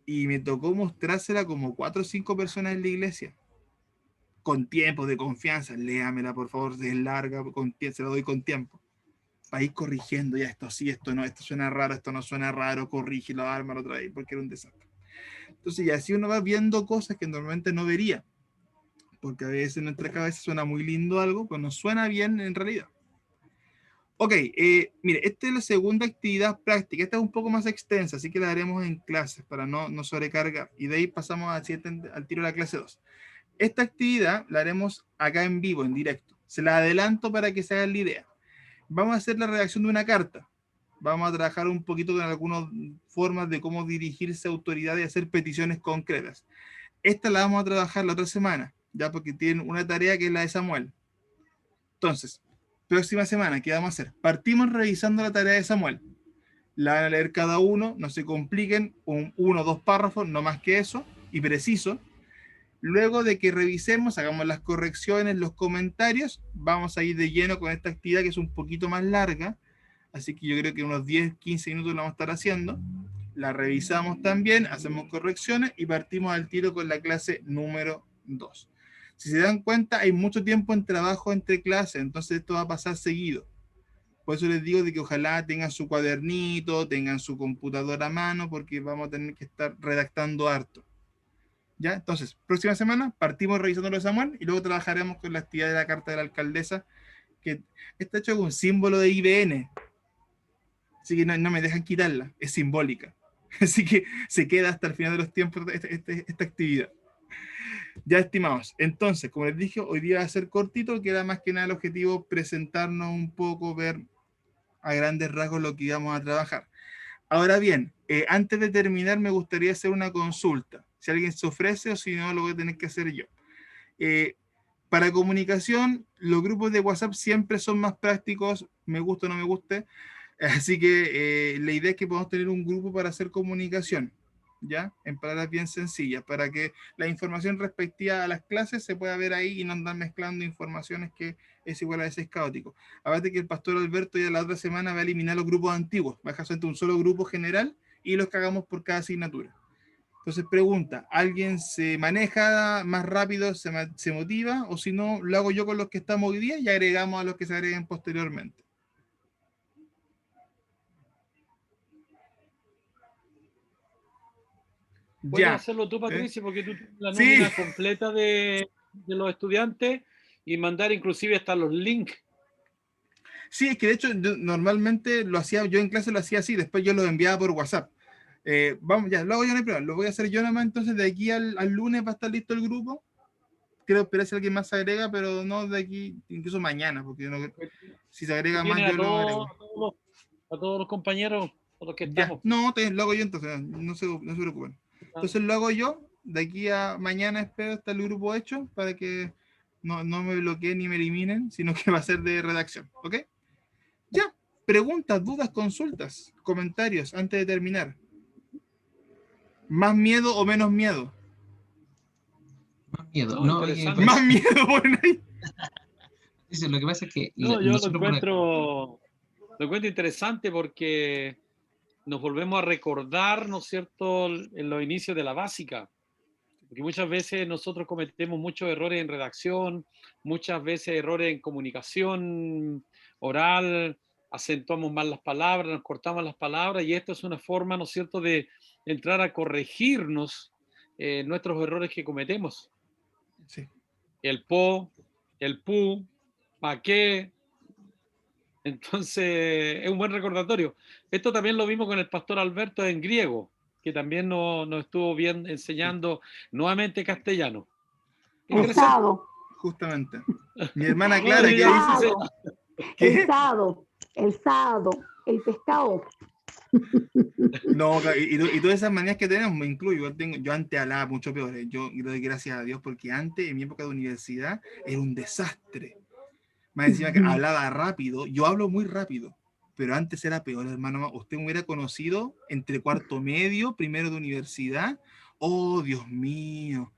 Y me tocó mostrársela como 4 o 5 personas en la iglesia. Con tiempo, de confianza. Léamela, por favor, es larga, se la doy con tiempo. Para ir corrigiendo, ya esto sí, esto no, esto suena raro, esto no suena raro, corrígelo, ármalo otra vez, porque era un desastre. Entonces, y así uno va viendo cosas que normalmente no vería. Porque a veces en nuestra cabeza suena muy lindo algo, pero no suena bien en realidad. Ok, mire, esta es la segunda actividad práctica. Esta es un poco más extensa, así que la haremos en clases para no sobrecargar. Y de ahí pasamos al tiro de la clase 2. Esta actividad la haremos acá en vivo, en directo. Se la adelanto para que se hagan la idea. Vamos a hacer la redacción de una carta. Vamos a trabajar un poquito con algunas formas de cómo dirigirse a autoridades y hacer peticiones concretas. Esta la vamos a trabajar la otra semana, ya porque tienen una tarea que es la de Samuel. Entonces, próxima semana, ¿qué vamos a hacer? Partimos revisando la tarea de Samuel. La van a leer cada uno, no se compliquen, 1 o 2 párrafos, no más que eso, y preciso. Luego de que revisemos, hagamos las correcciones, los comentarios, vamos a ir de lleno con esta actividad que es un poquito más larga, así que yo creo que unos 10, 15 minutos la vamos a estar haciendo. La revisamos también, hacemos correcciones y partimos al tiro con la clase número 2. Si se dan cuenta, hay mucho tiempo en trabajo entre clases, entonces esto va a pasar seguido. Por eso les digo de que ojalá tengan su cuadernito, tengan su computadora a mano, porque vamos a tener que estar redactando harto. ¿Ya? Entonces, próxima semana partimos revisando lo de Samuel y luego trabajaremos con la actividad de la carta de la alcaldesa, que está hecho con un símbolo de IBN. Así que no me dejan quitarla, es simbólica. Así que se queda hasta el final de los tiempos esta actividad. Ya, estimados. Entonces, como les dije, hoy día va a ser cortito, queda más que nada el objetivo presentarnos un poco, ver a grandes rasgos lo que íbamos a trabajar. Ahora bien, antes de terminar me gustaría hacer una consulta. Si alguien se ofrece o si no, lo voy a tener que hacer yo. Para comunicación, los grupos de WhatsApp siempre son más prácticos, me guste o no me guste. Así que la idea es que podamos tener un grupo para hacer comunicación, ¿ya? En palabras bien sencillas, para que la información respectiva a las clases se pueda ver ahí y no andar mezclando informaciones que es igual a veces caótico. Aparte que el pastor Alberto ya la otra semana va a eliminar los grupos antiguos, va a dejar solamente un solo grupo general y los que hagamos por cada asignatura. Entonces pregunta, ¿alguien se maneja más rápido, se motiva? O si no, lo hago yo con los que estamos hoy día y agregamos a los que se agreguen posteriormente. Puedes Ya. hacerlo tú, Patricio, porque tú tienes la Sí. nómina completa de los estudiantes y mandar inclusive hasta los links. Sí, es que de hecho normalmente lo hacía, yo en clase lo hacía así, después yo lo enviaba por WhatsApp. Vamos, ya, lo hago yo, no hay problema, lo voy a hacer yo nomás, entonces de aquí al lunes va a estar listo el grupo. Quiero esperar si alguien más se agrega, pero no de aquí, incluso mañana, porque si se agrega más yo lo agrego. A todos los compañeros con los que Ya, estamos. no, lo hago yo entonces, no se preocupen. Entonces lo hago yo, de aquí a mañana espero estar el grupo hecho para que no me bloqueen ni me eliminen, sino que va a ser de redacción, ¿ok? Ya, preguntas, dudas, consultas, comentarios antes de terminar. ¿Más miedo o menos miedo? Más miedo. No, No, interesante. Más miedo, bueno, ahí. Dice, lo que pasa es que No, yo lo nosotros por encuentro interesante porque nos volvemos a recordar, ¿no es cierto?, en los inicios de la básica. Porque muchas veces nosotros cometemos muchos errores en redacción, muchas veces errores en comunicación oral, acentuamos mal las palabras, nos cortamos las palabras, y esto es una forma, ¿no es cierto?, de entrar a corregirnos nuestros errores que cometemos. Sí. El po, el pu, pa' qué, Entonces, es un buen recordatorio. Esto también lo vimos con el pastor Alberto en griego, que también nos estuvo bien enseñando nuevamente castellano. El Interesante. sado, Justamente. Mi hermana No, Clara, sí, que el ya, dice, sado, ¿qué? el sado, el pescado. No, y todas esas manías que tenemos, me incluyo. Yo antes hablaba mucho peor. Yo doy gracias a Dios porque antes, en mi época de universidad, era un desastre. Más encima que hablaba rápido. Yo hablo muy rápido, pero antes era peor, hermano. Usted me hubiera conocido entre cuarto medio, primero de universidad. Oh, Dios mío.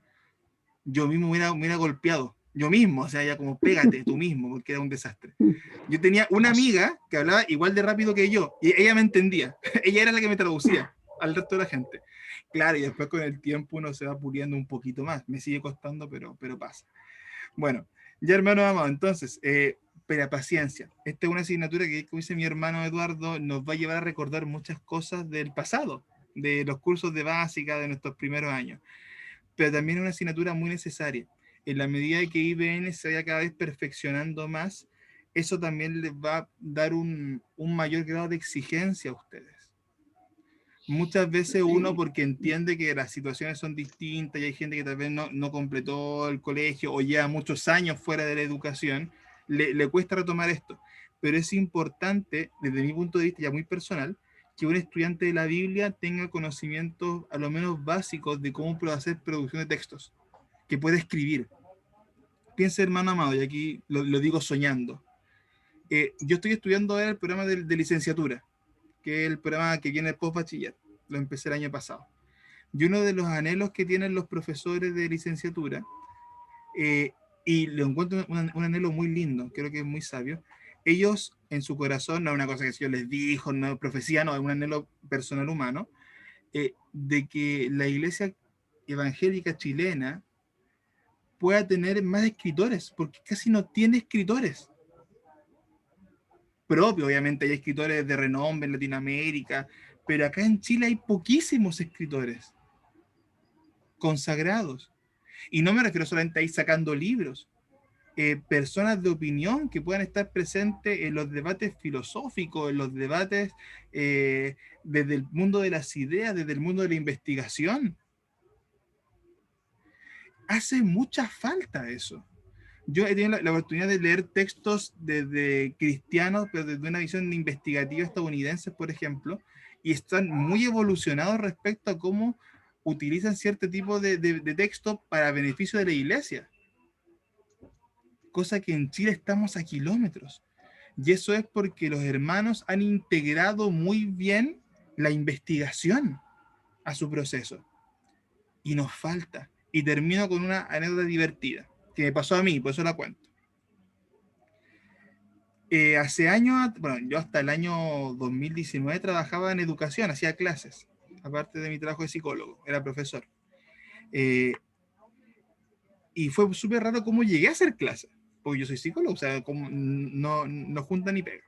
Yo mismo me hubiera golpeado. Yo mismo, o sea, ya como pégate tú mismo, porque era un desastre. Yo tenía una amiga que hablaba igual de rápido que yo y ella me entendía. Ella era la que me traducía al resto de la gente. Claro, y después con el tiempo uno se va puliendo un poquito más. Me sigue costando, pero pasa. Bueno, ya hermano amado, entonces, pero paciencia. Esta es una asignatura que, como dice mi hermano Eduardo, nos va a llevar a recordar muchas cosas del pasado, de los cursos de básica de nuestros primeros años. Pero también es una asignatura muy necesaria. En la medida de que IBN se vaya cada vez perfeccionando más, eso también les va a dar un mayor grado de exigencia a ustedes. Muchas veces uno, porque entiende que las situaciones son distintas y hay gente que tal vez no completó el colegio o lleva muchos años fuera de la educación, le cuesta retomar esto. Pero es importante, desde mi punto de vista ya muy personal, que un estudiante de la Biblia tenga conocimientos a lo menos básicos de cómo hacer producción de textos, que pueda escribir. Piensa, hermano amado, y aquí lo digo soñando. Yo estoy estudiando ahora el programa de licenciatura, que es el programa que viene post bachiller. Lo empecé el año pasado. Y uno de los anhelos que tienen los profesores de licenciatura, y lo encuentro un anhelo muy lindo, creo que es muy sabio, ellos en su corazón, no es una cosa que yo les dijo, no es profecía, no, es un anhelo personal humano, de que la iglesia evangélica chilena pueda tener más escritores, porque casi no tiene escritores propios. Obviamente hay escritores de renombre en Latinoamérica, pero acá en Chile hay poquísimos escritores consagrados. Y no me refiero solamente a ir sacando libros, personas de opinión que puedan estar presentes en los debates filosóficos, en los debates desde el mundo de las ideas, desde el mundo de la investigación. Hace mucha falta eso. Yo he tenido la oportunidad de leer textos desde cristianos, pero desde una visión investigativa estadounidense, por ejemplo, y están muy evolucionados respecto a cómo utilizan cierto tipo de texto para beneficio de la iglesia. Cosa que en Chile estamos a kilómetros. Y eso es porque los hermanos han integrado muy bien la investigación a su proceso. Y nos falta. Y termino con una anécdota divertida que me pasó a mí, por eso la cuento. Hace años, bueno, yo hasta el año 2019 trabajaba en educación, hacía clases, aparte de mi trabajo de psicólogo, era profesor. Y fue súper raro cómo llegué a hacer clases, porque yo soy psicólogo, o sea, como no junta ni pega.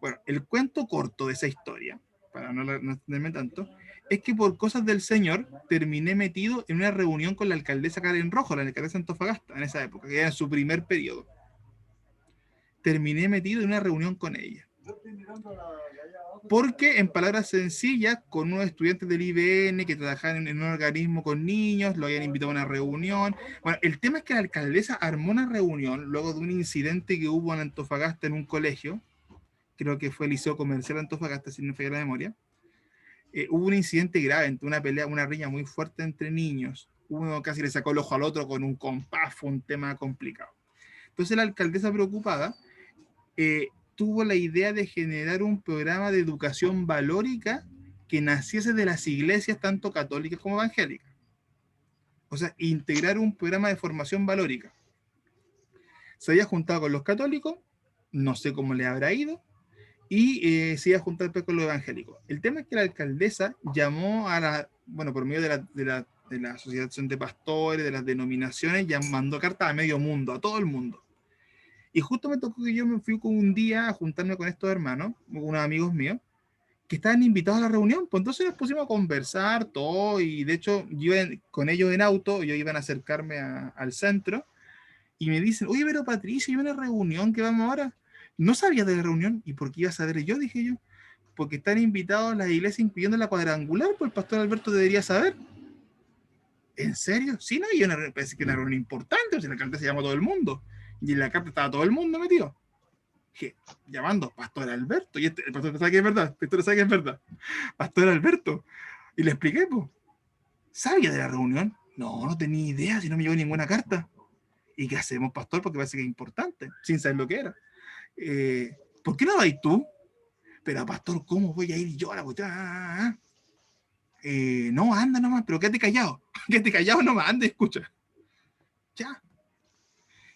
Bueno, el cuento corto de esa historia, para no extenderme tanto, es que por cosas del Señor terminé metido en una reunión con la alcaldesa Karen Rojo, la alcaldesa de Antofagasta, en esa época, que era en su primer periodo. Terminé metido en una reunión con ella. Porque, en palabras sencillas, con unos estudiantes del IBN que trabajaban en un organismo con niños, lo habían invitado a una reunión. Bueno, el tema es que la alcaldesa armó una reunión luego de un incidente que hubo en Antofagasta en un colegio, creo que fue el Liceo Comercial de Antofagasta, si no me falla la memoria. Hubo un incidente grave, una pelea, una riña muy fuerte entre niños. Uno casi le sacó el ojo al otro con un compás, fue un tema complicado. Entonces la alcaldesa preocupada tuvo la idea de generar un programa de educación valórica que naciese de las iglesias tanto católicas como evangélicas. O sea, integrar un programa de formación valórica. Se había juntado con los católicos, no sé cómo le habrá ido, y se iba a juntar con los evangélicos. El tema es que la alcaldesa llamó a por medio de la asociación de pastores, de las denominaciones, ya mandó cartas a medio mundo, a todo el mundo. Y justo me tocó que yo me fui con un día a juntarme con estos hermanos, unos amigos míos, que estaban invitados a la reunión. Pues entonces nos pusimos a conversar todo, y de hecho yo iba con ellos en auto, yo iban a acercarme al centro, y me dicen, oye, pero Patricia, hay una reunión que vamos ahora. No sabía de la reunión. ¿Y por qué iba a saber yo? Dije yo. Porque están invitados a la iglesia, incluyendo la cuadrangular, pues el pastor Alberto debería saber. ¿En serio? Sí, no, y parece que una reunión importante, o sea, en la carta se llama todo el mundo. Y en la carta estaba todo el mundo metido. Dije, llamando Pastor Alberto. Y el pastor sabe que es verdad. El pastor sabe que es verdad. Pastor Alberto. Y le expliqué, pues. ¿Sabía de la reunión? No, no tenía idea, si no me llegó ninguna carta. ¿Y qué hacemos, pastor? Porque parece que es importante, sin saber lo que era. ¿Por qué no vais tú? Pero, pastor, ¿cómo voy a ir yo a la cuestión? No, anda nomás, pero quédate callado. Quédate callado nomás, anda y escucha. Ya.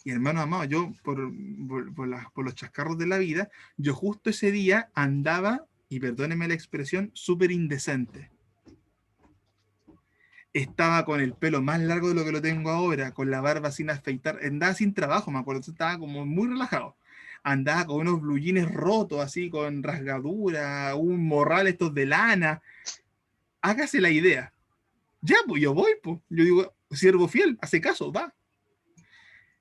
Y hermano amado, yo, por los chascarros de la vida, yo justo ese día andaba, y perdónenme la expresión, súper indecente. Estaba con el pelo más largo de lo que lo tengo ahora, con la barba sin afeitar, andaba sin trabajo, me acuerdo, estaba como muy relajado. Andaba con unos blue jeans rotos, así, con rasgadura, un morral estos de lana. Hágase la idea. Ya, pues yo voy, pues. Yo digo, siervo fiel, hace caso, va.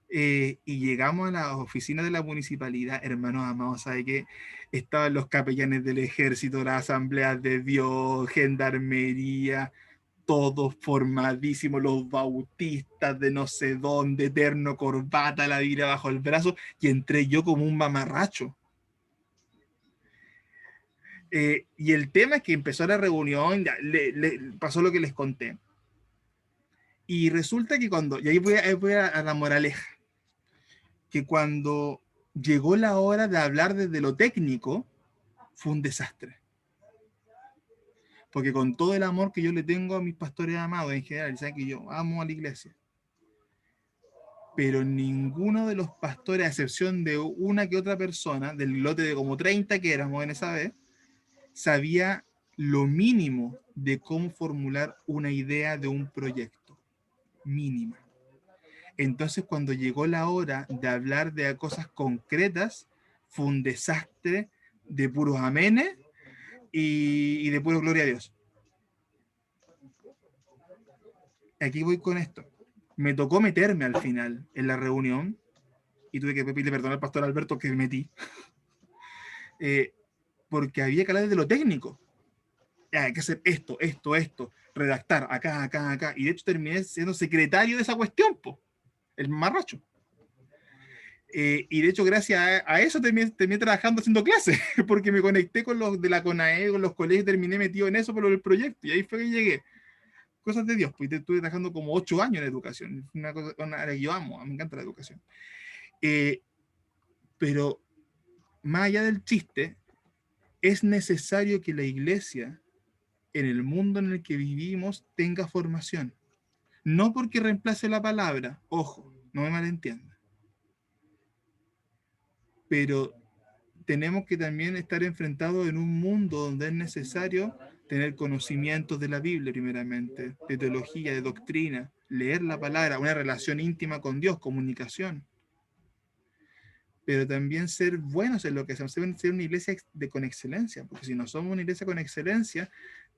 Y llegamos a la oficina de la municipalidad, hermanos amados, ¿sabe qué? Estaban los capellanes del ejército, las asambleas de Dios, gendarmería, todos formadísimos, los bautistas de no sé dónde, terno, corbata, la Biblia bajo el brazo, y entré yo como un mamarracho. Y el tema es que empezó la reunión, ya, pasó lo que les conté. Y resulta que y ahí voy a la moraleja, que cuando llegó la hora de hablar desde lo técnico, fue un desastre. Porque con todo el amor que yo le tengo a mis pastores amados en general, saben que yo amo a la iglesia, pero ninguno de los pastores, a excepción de una que otra persona, del lote de como 30 que éramos en esa vez, sabía lo mínimo de cómo formular una idea de un proyecto. Mínima. Entonces, cuando llegó la hora de hablar de cosas concretas, fue un desastre de puros amenes y de puro gloria a Dios. Aquí voy con esto. Me tocó meterme al final en la reunión y tuve que pedirle perdón al pastor Alberto que me metí. Porque había que hablar de lo técnico. Hay que hacer esto, redactar acá. Y de hecho terminé siendo secretario de esa cuestión, po, el marracho. Y de hecho, gracias a eso terminé trabajando haciendo clases, porque me conecté con los de la CONAE, con los colegios, terminé metido en eso por el proyecto, y ahí fue que llegué. Cosas de Dios, pues estuve trabajando como 8 años en educación, una área que yo amo, me encanta la educación. Pero más allá del chiste, es necesario que la iglesia, en el mundo en el que vivimos, tenga formación. No porque reemplace la palabra, ojo, no me malentiendan. Pero tenemos que también estar enfrentados en un mundo donde es necesario tener conocimientos de la Biblia primeramente, de teología, de doctrina, leer la palabra, una relación íntima con Dios, comunicación. Pero también ser buenos en lo que hacemos, ser una iglesia con excelencia, porque si no somos una iglesia con excelencia,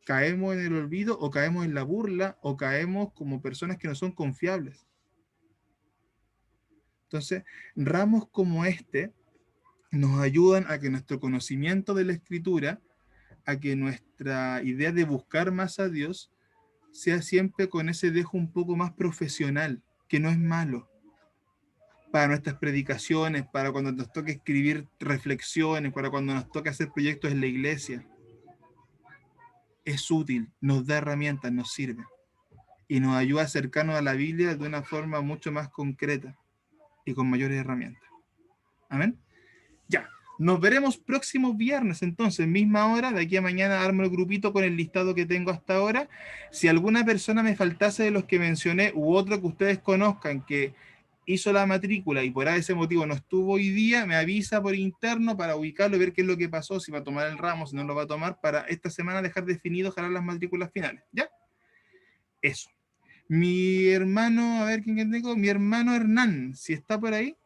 caemos en el olvido o caemos en la burla o caemos como personas que no son confiables. Entonces, ramos como este nos ayudan a que nuestro conocimiento de la Escritura, a que nuestra idea de buscar más a Dios sea siempre con ese dejo un poco más profesional, que no es malo. Para nuestras predicaciones, para cuando nos toque escribir reflexiones, para cuando nos toque hacer proyectos en la iglesia. Es útil, nos da herramientas, nos sirve. Y nos ayuda a acercarnos a la Biblia de una forma mucho más concreta y con mayores herramientas. Amén. Ya, nos veremos próximo viernes, entonces, misma hora, de aquí a mañana armo el grupito con el listado que tengo hasta ahora. Si alguna persona me faltase de los que mencioné, u otro que ustedes conozcan que hizo la matrícula y por ese motivo no estuvo hoy día, me avisa por interno para ubicarlo y ver qué es lo que pasó, si va a tomar el ramo, si no lo va a tomar, para esta semana dejar definido, jalar las matrículas finales, ¿ya? Eso. Mi hermano, a ver quién tengo, mi hermano Hernán, si está por ahí.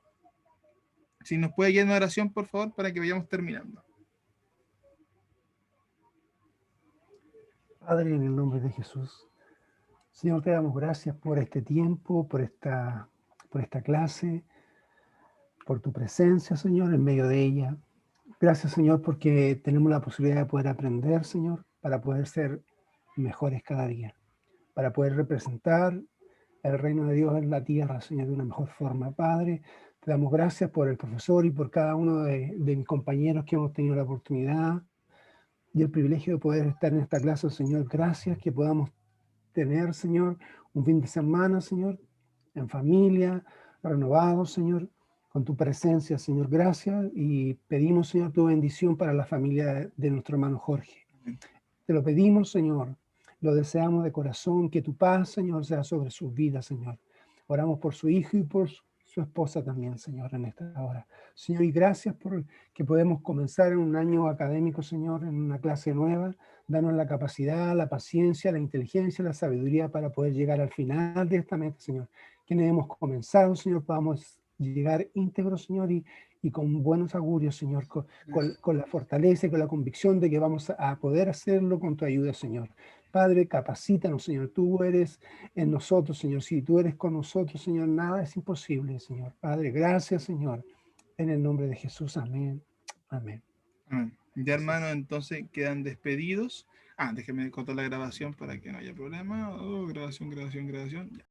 Si nos puede guiar una oración, por favor, para que vayamos terminando. Padre, en el nombre de Jesús, Señor, te damos gracias por este tiempo, por esta clase, por tu presencia, Señor, en medio de ella. Gracias, Señor, porque tenemos la posibilidad de poder aprender, Señor, para poder ser mejores cada día, para poder representar el reino de Dios en la tierra, Señor, de una mejor forma. Padre, te damos gracias por el profesor y por cada uno de mis compañeros que hemos tenido la oportunidad y el privilegio de poder estar en esta clase, Señor. Gracias que podamos tener, Señor, un fin de semana, Señor, en familia, renovado, Señor, con tu presencia, Señor. Gracias y pedimos, Señor, tu bendición para la familia de nuestro hermano Jorge. Te lo pedimos, Señor. Lo deseamos de corazón, que tu paz, Señor, sea sobre sus vidas, Señor. Oramos por su hijo y por su esposa también, Señor, en esta hora. Señor, y gracias por que podemos comenzar en un año académico, Señor, en una clase nueva. Danos la capacidad, la paciencia, la inteligencia, la sabiduría para poder llegar al final de esta meta, Señor. Quienes hemos comenzado, Señor, podamos llegar íntegros, Señor, y con buenos augurios, Señor, con la fortaleza y con la convicción de que vamos a poder hacerlo con tu ayuda, Señor. Padre, capacítanos, Señor. Tú eres en nosotros, Señor. Si tú eres con nosotros, Señor, nada es imposible, Señor. Padre, gracias, Señor. En el nombre de Jesús, amén. Amén. Ya, hermano, entonces quedan despedidos. Déjeme cortar la grabación para que no haya problema. Grabación. Ya.